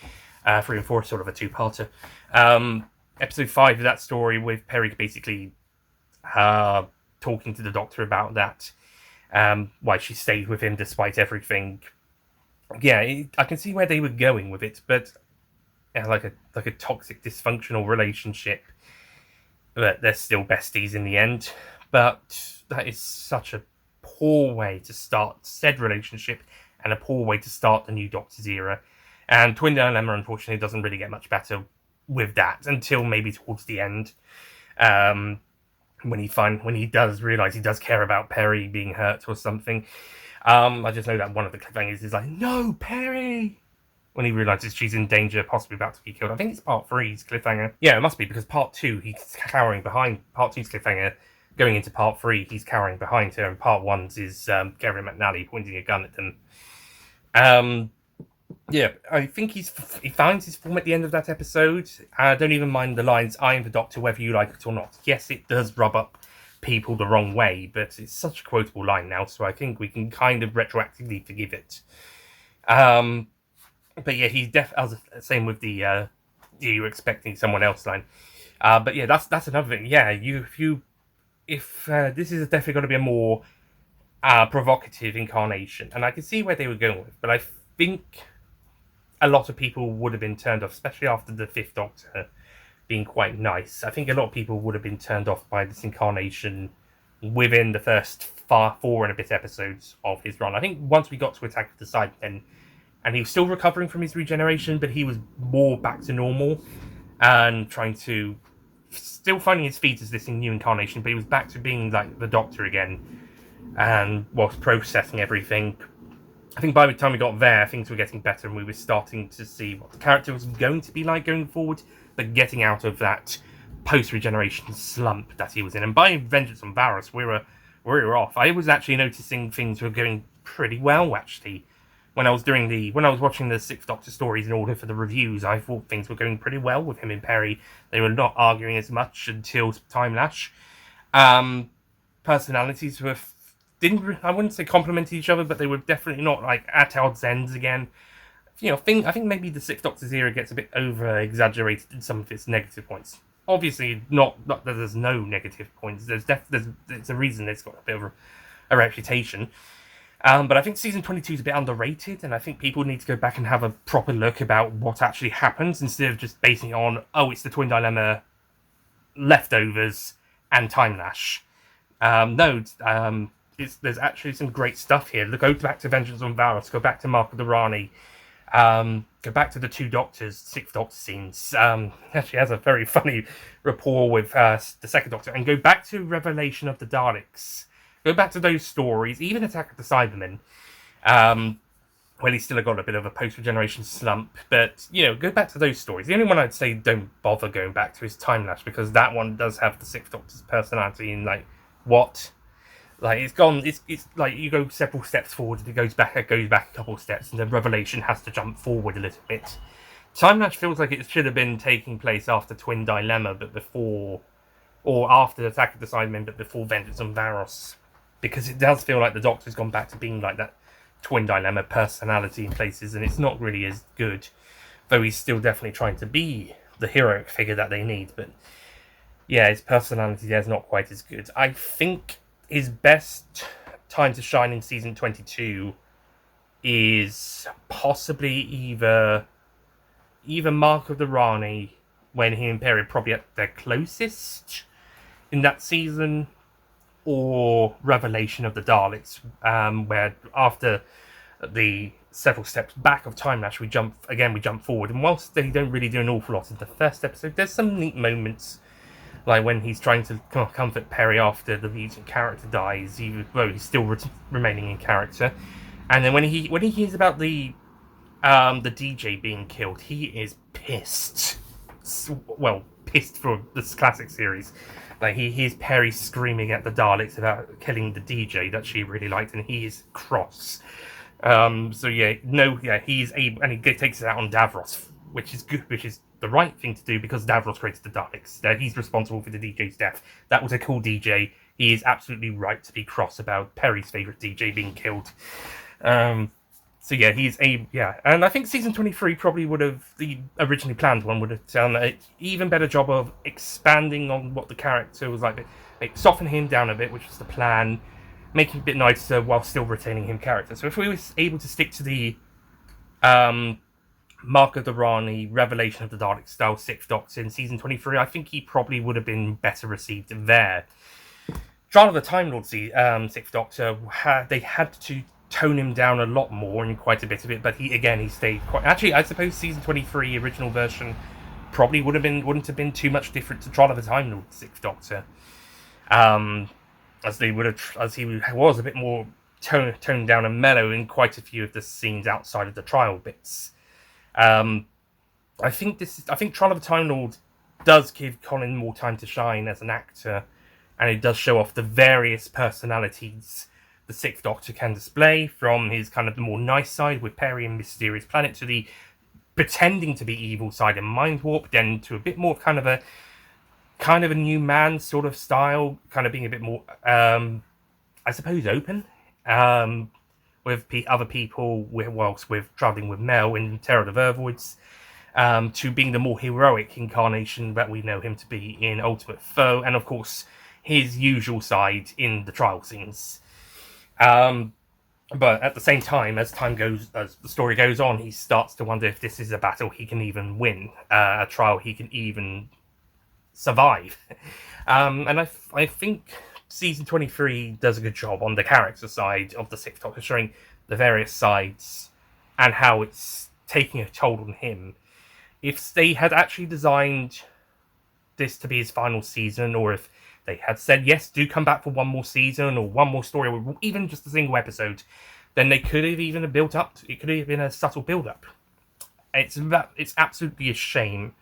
3 and 4 is sort of a two-parter. Episode 5 of that story with Perry basically talking to the Doctor about that. Why she stayed with him despite everything. Yeah, I can see where they were going with it, but like a toxic, dysfunctional relationship. But they're still besties in the end. But that is such a poor way to start said relationship, and a poor way to start the new Doctor's era. And Twin Dilemma, unfortunately, doesn't really get much better with that until maybe towards the end. When he does realise he does care about Perry being hurt or something. I just know that one of the cliffhangers is like, "No, Perry!" When he realises she's in danger, possibly about to be killed. I think it's part 3's cliffhanger. Yeah, it must be, because part 2, he's cowering behind. Part 2's cliffhanger, going into part 3, he's cowering behind her, and part 1's is Gary McNally pointing a gun at them. Yeah, I think he finds his form at the end of that episode. I don't even mind the lines, "I am the Doctor, whether you like it or not." Yes, it does rub up people the wrong way, but it's such a quotable line now, so I think we can kind of retroactively forgive it. But yeah, he's same with the "you're expecting someone else" line. But yeah, that's another thing. Yeah, if this is definitely going to be a more provocative incarnation, and I can see where they were going with, but I think a lot of people would have been turned off, especially after the 5th Doctor being quite nice. I think a lot of people would have been turned off by this incarnation within the first 4 and a bit episodes of his run. I think once we got to Attack of the Cybermen, and he was still recovering from his regeneration, but he was more back to normal and trying to, still finding his feet as this new incarnation, but he was back to being like the Doctor again, and whilst processing everything. I think by the time we got there, things were getting better, and we were starting to see what the character was going to be like going forward, but getting out of that post-regeneration slump that he was in. And by Vengeance on Varos, we were off. I was actually noticing things were going pretty well, actually. When I was watching the 6th Doctor stories in order for the reviews, I thought things were going pretty well with him and Perry. They were not arguing as much until Time Lash. Personalities were I wouldn't say complemented each other, but they were definitely not like at odds ends again. I think maybe the 6th Doctor's era gets a bit over exaggerated in some of its negative points. Obviously, not that there's no negative points. There's a reason it's got a bit of a reputation. But I think season 22 is a bit underrated, and I think people need to go back and have a proper look about what actually happens instead of just basing it on, oh, it's the Twin Dilemma, leftovers, and Time Lash. There's actually some great stuff here. Go back to Vengeance on Varos, go back to Mark of the Rani, go back to the 2 Doctors, 6th Doctor scenes. Actually has a very funny rapport with the 2nd Doctor, and go back to Revelation of the Daleks. Go back to those stories, even Attack of the Cybermen, where he's still got a bit of a post-regeneration slump. But, go back to those stories. The only one I'd say don't bother going back to is Time Lash, because that one does have the 6th Doctor's personality in, what? It's gone. It's like you go several steps forward, and it goes back a couple of steps, and then Revelation has to jump forward a little bit. Time Lash feels like it should have been taking place after Twin Dilemma, but before, or after Attack of the Cybermen, but before Vengeance on Varos, because it does feel like the Doctor's gone back to being like that Twin Dilemma personality in places, and it's not really as good, though he's still definitely trying to be the heroic figure that they need. But yeah, his personality there is not quite as good. I think his best time to shine in season 22 is possibly either Mark of the Rani, when he and Perry are probably at their closest in that season, or Revelation of the Daleks, where after the several steps back of Time Lash, we jump forward. And whilst they don't really do an awful lot in the first episode, there's some neat moments, like when he's trying to comfort Perry after the mutant character dies, he's still remaining in character. And then when he hears about the DJ being killed, he is pissed. Well, pissed for this classic series. Like, he hears Perry screaming at the Daleks about killing the DJ that she really liked, and he is cross. He's able, and he takes it out on Davros, which is good, which is the right thing to do, because Davros created the Daleks. He's responsible for the DJ's death. That was a cool DJ. He is absolutely right to be cross about Perry's favourite DJ being killed. And I think season 23 probably would have, the originally planned one, would have done an even better job of expanding on what the character was like, soften him down a bit, which was the plan, make him a bit nicer while still retaining him character. So if we were able to stick to the Mark of the Rani, Revelation of the Dalek style Sixth Doctor in season 23, I think he probably would have been better received there. Trial of the Time Lord Sixth Doctor, they had to tone him down a lot more in quite a bit of it, but he stayed quite... Actually, I suppose season 23 original version probably wouldn't have been too much different to Trial of the Time Lord Sixth Doctor, as he was a bit more toned down and mellow in quite a few of the scenes outside of the trial bits. I think Trial of the Time Lord does give Colin more time to shine as an actor, and it does show off the various personalities the Sixth Doctor can display, from his kind of the more nice side with Perry and Mysterious Planet, to the pretending to be evil side in Mind Warp, then to a bit more kind of a new man sort of style, kind of being a bit more, I suppose, open with other people, whilst with travelling with Mel in Terror of the Vervoids, to being the more heroic incarnation that we know him to be in Ultimate Foe, and of course his usual side in the trial scenes. But at the same time, as the story goes on, he starts to wonder if this is a battle he can even win, a trial he can even survive. And I think season 23 does a good job on the character side of the Sixth Doctor, showing the various sides and how it's taking a toll on him. If they had actually designed this to be his final season, or if they had said, yes, do come back for one more season, or one more story, or even just a single episode, then they could have even built up. It could have been a subtle build-up. It's absolutely a shame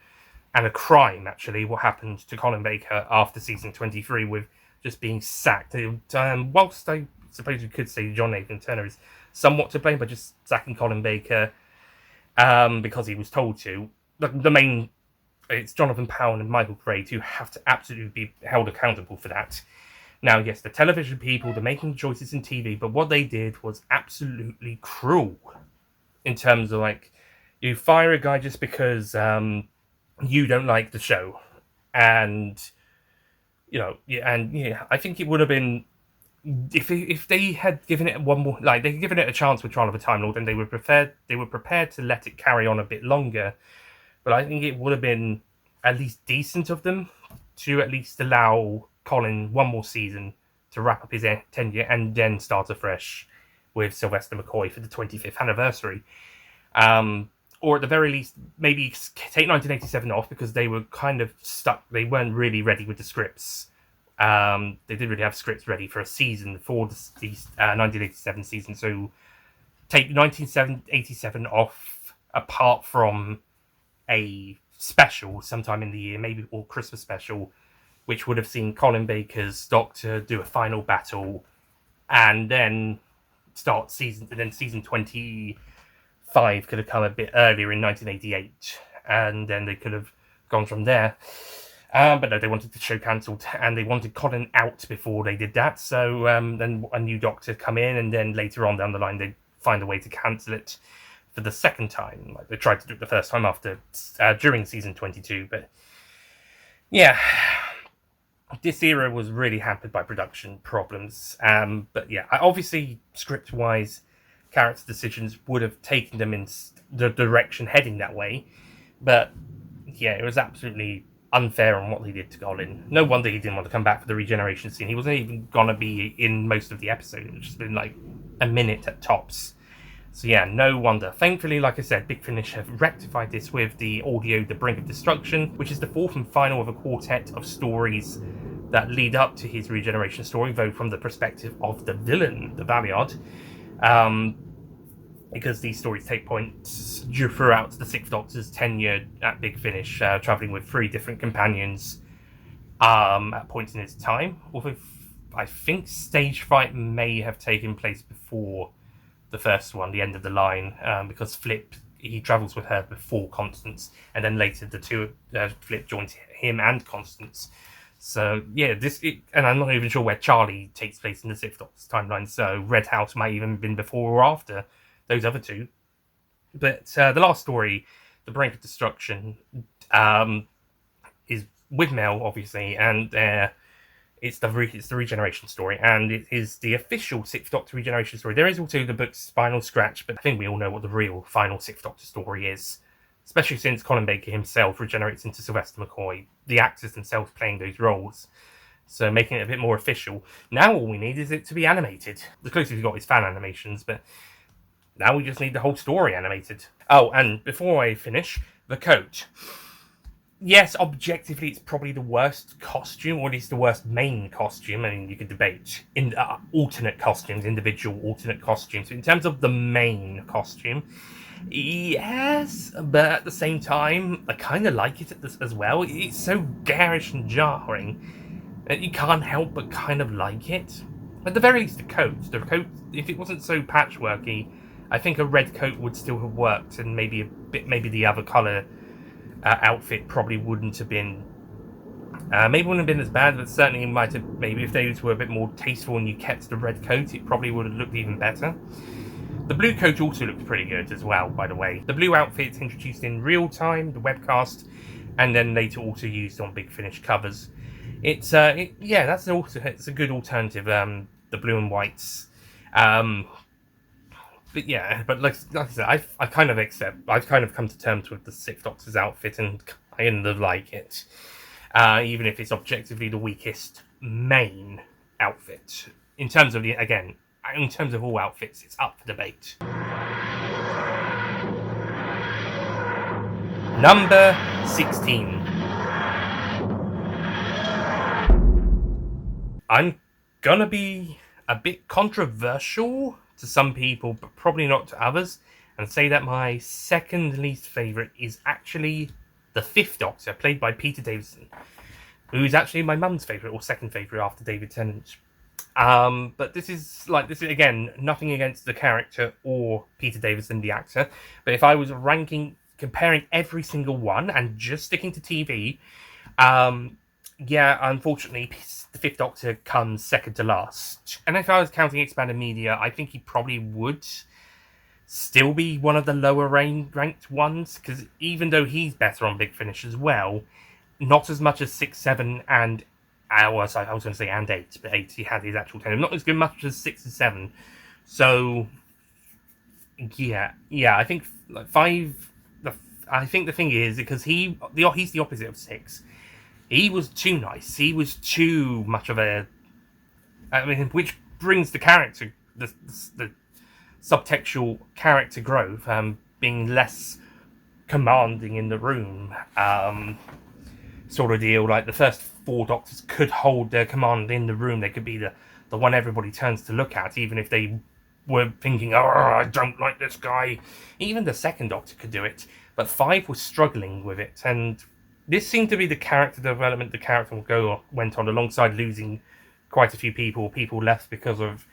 and a crime, actually, what happened to Colin Baker after season 23 with just being sacked. Whilst I suppose you could say John Nathan Turner is somewhat to blame by just sacking Colin Baker because he was told to, the main... It's Jonathan Powell and Michael Craig who have to absolutely be held accountable for that. Now, yes, the television people, they're making choices in TV, but what they did was absolutely cruel. In terms of, you fire a guy just because you don't like the show. And, I think it would have been... If they had given it one more... they'd given it a chance with Trial of a Time Lord, and they were prepared to let it carry on a bit longer. But I think it would have been at least decent of them to at least allow Colin one more season to wrap up his tenure and then start afresh with Sylvester McCoy for the 25th anniversary. Or at the very least, maybe take 1987 off, because they were kind of stuck. They weren't really ready with the scripts. They didn't really have scripts ready for a season for the 1987 season. So take 1987 off, apart from a special sometime in the year, maybe, or Christmas special, which would have seen Colin Baker's Doctor do a final battle, and then season 25 could have come a bit earlier in 1988, and then they could have gone from there. But no, they wanted the show cancelled, and they wanted Colin out before they did that. So then a new Doctor come in, and then later on down the line they'd find a way to cancel it for the second time. Like, they tried to do it the first time during season 22, but yeah, this era was really hampered by production problems. But yeah, obviously, script-wise, character decisions would have taken them in the direction heading that way. But yeah, it was absolutely unfair on what they did to Colin. No wonder he didn't want to come back for the regeneration scene. He wasn't even gonna be in most of the episode. It's just been like a minute at tops. So yeah, no wonder. Thankfully, like I said, Big Finish have rectified this with the audio The Brink of Destruction, which is the fourth and final of a quartet of stories that lead up to his regeneration story, though from the perspective of the villain, the Valiard. Because these stories take points throughout the Sixth Doctor's tenure at Big Finish, travelling with 3 different companions at points in his time. Although I think Stage Fright may have taken place before the first one, the end of the line, because Flip, he travels with her before Constance, and then later the two, Flip joins him and Constance. So yeah, and I'm not even sure where Charlie takes place in the Sixth Doctor's timeline, so Red House might even have been before or after those other two. But the last story, The Brink of Destruction, is with Mel, obviously, and it's the regeneration story, and it is the official Sixth Doctor regeneration story. There is also the book's Final Scratch, but I think we all know what the real final Sixth Doctor story is, especially since Colin Baker himself regenerates into Sylvester McCoy, the actors themselves playing those roles. So making it a bit more official. Now all we need is it to be animated. The closest we've got is fan animations, but now we just need the whole story animated. Oh, and before I finish, the coat. Yes, objectively, it's probably the worst costume, or at least the worst main costume. I mean, you could debate in alternate costumes, individual alternate costumes. In terms of the main costume, yes, but at the same time, I kind of like it as well. It's so garish and jarring that you can't help but kind of like it. At the very least, the coat, if it wasn't so patchworky, I think a red coat would still have worked, and maybe the other colour outfit probably wouldn't have been. Maybe wouldn't have been as bad, but certainly might have. Maybe if they were a bit more tasteful and you kept the red coat, it probably would have looked even better. The blue coat also looked pretty good as well, by the way. The blue outfit's introduced in real time, the webcast, and then later also used on Big Finish covers. It's a good alternative. The blue and whites. But yeah, but like I said, I've kind of come to terms with the Sixth Doctor's outfit and kind of like it, even if it's objectively the weakest main outfit. In terms of all outfits, it's up for debate. Number 16. I'm gonna be a bit controversial to some people, but probably not to others, and say that my second least favourite is actually the Fifth Doctor, played by Peter Davison, who is actually my mum's favourite, or second favourite after David Tennant. But this is again, nothing against the character or Peter Davison, the actor, but if I was comparing every single one and just sticking to TV, unfortunately, the Fifth Doctor comes second to last. And if I was counting expanded media, I think he probably would still be one of the lower ranked ones, because even though he's better on Big Finish as well, not as much as 6, 7, and I was going to say and 8, but 8 he had his actual 10. Not as good much as 6 and 7. So yeah, I think 5. I think the thing is, because he's the opposite of 6. He was too nice. He was too much of a. I mean, which brings the character, the subtextual character growth, being less commanding in the room, sort of deal. Like the first 4 Doctors could hold their command in the room. They could be the one everybody turns to look at, even if they were thinking, "Oh, I don't like this guy." Even the second Doctor could do it, but 5 was struggling with it, and this seemed to be the character development the character went on, alongside losing quite a few people. People left because of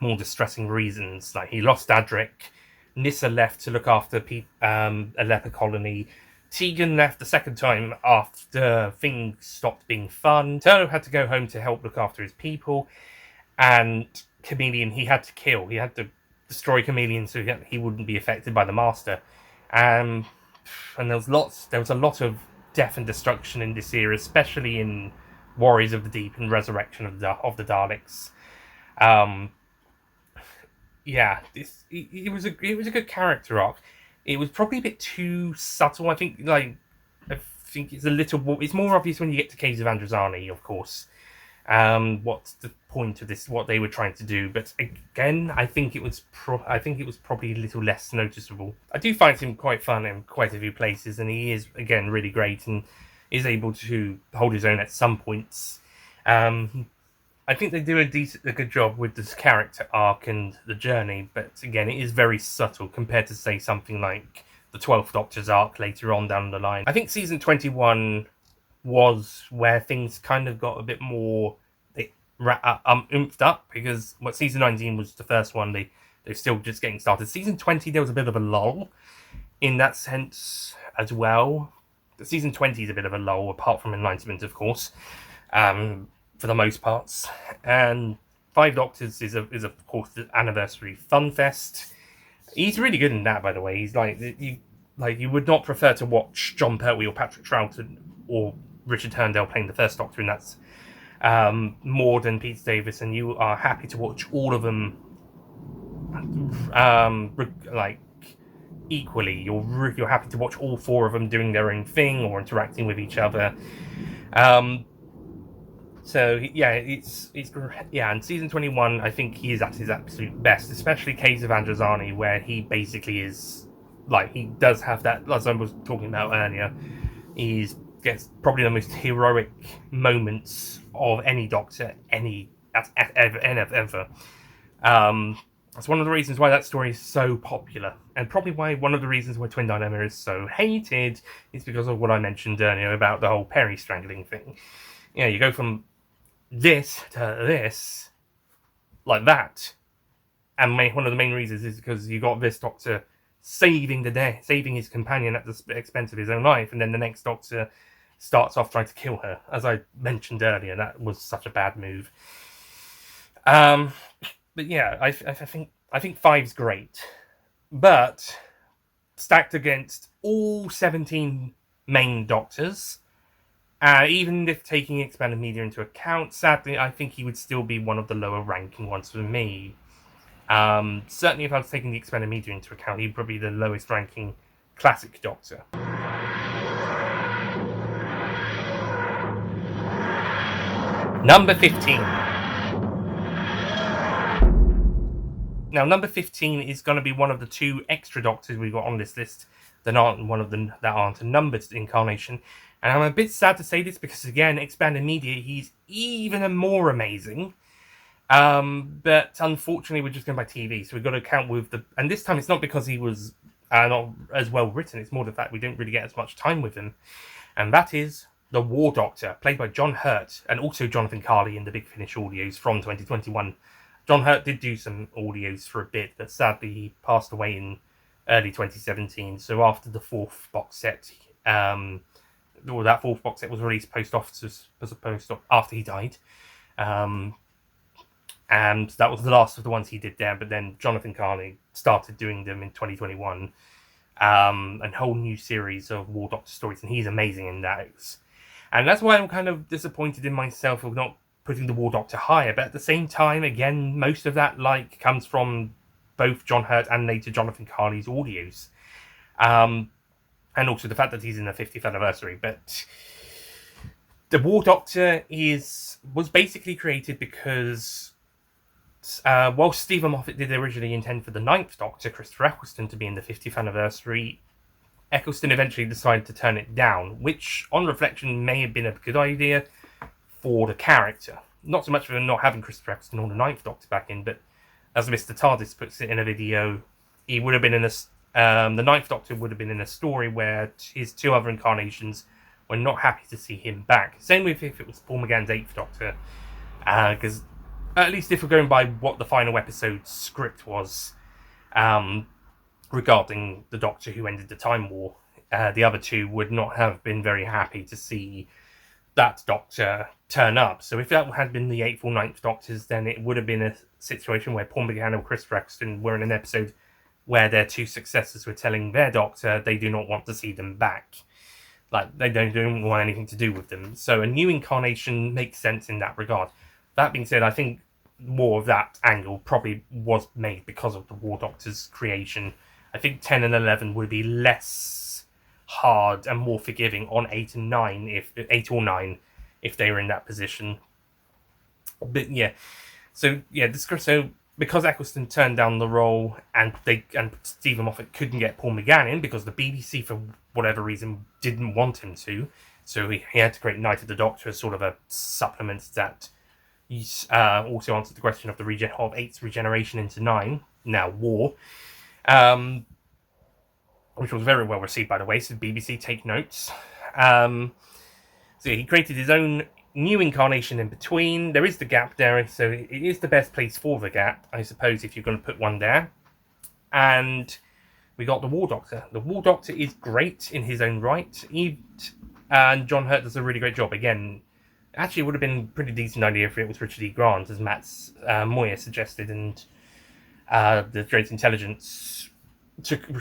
more distressing reasons. Like he lost Adric, Nyssa left to look after a leper colony, Tegan left the second time after things stopped being fun, Turner had to go home to help look after his people, and Chameleon he had to kill. He had to destroy chameleons so he wouldn't be affected by the Master. And there was a lot of death and destruction in this era, especially in Warriors of the Deep and Resurrection of the Daleks. It was a good character arc. It was probably a bit too subtle. I think it's more obvious when you get to Caves of Androzani, of course. What's the point of this? What they were trying to do? But again, I think it was probably a little less noticeable. I do find him quite fun in quite a few places, and he is again really great and is able to hold his own at some points. I think they do a good job with this character arc and the journey, but again, it is very subtle compared to, say, something like the 12th Doctor's arc later on down the line. I think season 21 was where things kind of got a bit more oomphed up, because season 19 was the first one. They're still just getting started. Season 20, there was a bit of a lull in that sense as well. The season 20 is a bit of a lull, apart from Enlightenment, of course. For the most parts, and Five Doctors is of course the anniversary fun fest. He's really good in that, by the way. He's you would not prefer to watch John Pertwee or Patrick Troughton or Richard Herndale playing the first Doctor, and that's more than Peter Davis, and you are happy to watch all of them equally. You're happy to watch all four of them doing their own thing or interacting with each other. So yeah, it's and season 21, I think he is at his absolute best, especially Caves of Androzani, where he basically is he does have that, as I was talking about earlier. He gets probably the most heroic moments of any Doctor, ever. That's one of the reasons why that story is so popular, and probably one of the reasons why Twin Dynamo is so hated is because of what I mentioned earlier about the whole Perry strangling thing. You go from this to this like that, and one of the main reasons is because you got this Doctor saving his companion at the expense of his own life, and then the next Doctor starts off trying to kill her. As I mentioned earlier, that was such a bad move. But yeah, I think Five's great, but stacked against all 17 main Doctors. Even if taking expanded media into account, sadly, I think he would still be one of the lower ranking ones for me. Certainly, if I was taking the expanded media into account, he'd probably be the lowest ranking classic Doctor. Number 15. Now, number 15 is going to be one of the two extra Doctors we've got on this list that aren't a numbered incarnation. And I'm a bit sad to say this because, again, expanded media, he's even more amazing. But unfortunately, we're just going by TV, so we've got to count with and this time it's not because he was not as well written, it's more the fact we didn't really get as much time with him. And that is the War Doctor, played by John Hurt, and also Jonathan Carley in the Big Finish audios from 2021. John Hurt did do some audios for a bit, but sadly he passed away in early 2017. So after the fourth box set, that fourth box set was released after he died. And that was the last of the ones he did there. But then Jonathan Carney started doing them in 2021. A whole new series of War Doctor stories, and he's amazing in that. And that's why I'm kind of disappointed in myself of not putting the War Doctor higher. But at the same time, again, most of that comes from both John Hurt and later Jonathan Carney's audios. And also the fact that he's in the 50th anniversary. But the War Doctor was basically created because while Stephen Moffat did originally intend for the 9th Doctor, Christopher Eccleston, to be in the 50th anniversary, Eccleston eventually decided to turn it down, which, on reflection, may have been a good idea for the character. Not so much for not having Christopher Eccleston or the 9th Doctor back in, but as Mr. TARDIS puts it in a video, he would have been in the 9th Doctor would have been in a story where his two other incarnations were not happy to see him back. Same with if it was Paul McGann's 8th Doctor, because at least if we're going by what the final episode script was regarding the Doctor who ended the Time War, the other two would not have been very happy to see that Doctor turn up. So if that had been the 8th or 9th Doctors, then it would have been a situation where Paul McGann or Chris Eccleston were in an episode where their two successors were telling their Doctor they do not want to see them back. Like, they don't want anything to do with them. So a new incarnation makes sense in that regard. That being said, I think more of that angle probably was made because of the War Doctor's creation. I think 10 and 11 would be less hard and more forgiving on 8 and 9, if 8 or 9, if they were in that position. But yeah, so because Eccleston turned down the role and Stephen Moffat couldn't get Paul McGann in because the BBC, for whatever reason, didn't want him to, so he had to create Night of the Doctor as sort of a supplement that also answered the question of the of 8's regeneration into 9, now War, which was very well received, by the way, so the BBC take notes. So he created his own new incarnation in between. There is the gap there, so it is the best place for the gap, I suppose, if you're going to put one there. And we got the War Doctor. The War Doctor is great in his own right, and John Hurt does a really great job. Again, actually, it would have been a pretty decent idea if it was Richard E. Grant, as Matt Moyer suggested, and the Great Intelligence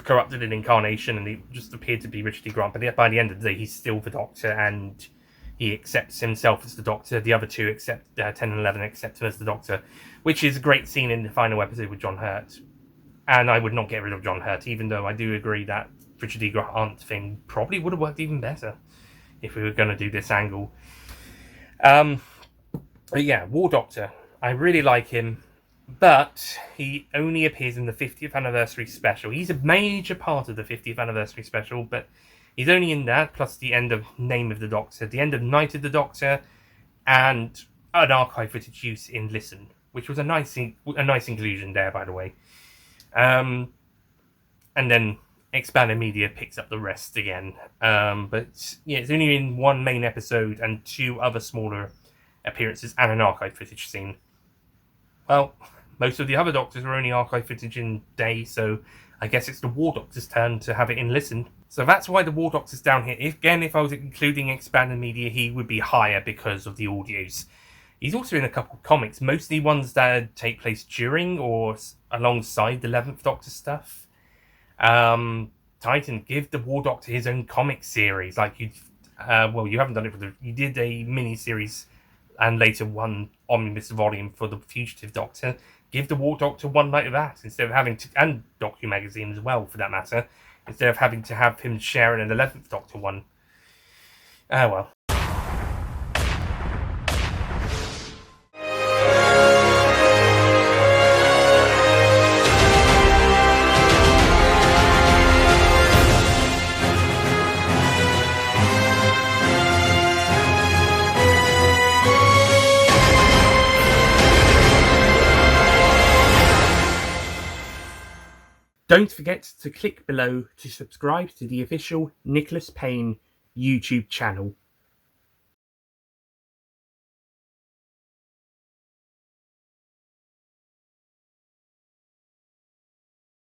corrupted an incarnation, and he just appeared to be Richard E. Grant. But by the end of the day, he's still the Doctor, and he accepts himself as the Doctor. The other two, except 10 and 11, accept him as the Doctor, which is a great scene in the final episode with John Hurt. And I would not get rid of John Hurt, even though I do agree that Richard E. Grant thing probably would have worked even better if we were going to do this angle. But yeah, War Doctor. I really like him, but he only appears in the 50th anniversary special. He's a major part of the 50th anniversary special, but he's only in that, plus the end of Name of the Doctor, the end of Night of the Doctor, and an archive footage use in Listen, which was a nice inclusion there, by the way. And then Expanded Media picks up the rest again. But yeah, it's only in one main episode and two other smaller appearances and an archive footage scene. Well, most of the other Doctors are only archive footage in Day, so I guess it's the War Doctor's turn to have it in Listen. So that's why the War Doctor's down here. If I was including Expanded Media, he would be higher because of the audios. He's also in a couple of comics, mostly ones that take place during or alongside the 11th Doctor stuff. Titan, give the War Doctor his own comic series. Like you haven't done it you did a mini-series and later one omnibus volume for the Fugitive Doctor. Give the War Doctor one night of that instead of having to, and Docu Magazine as well for that matter, instead of having to have him share an 11th Doctor one. Well. Don't forget to click below to subscribe to the official Nicholas Payne YouTube channel.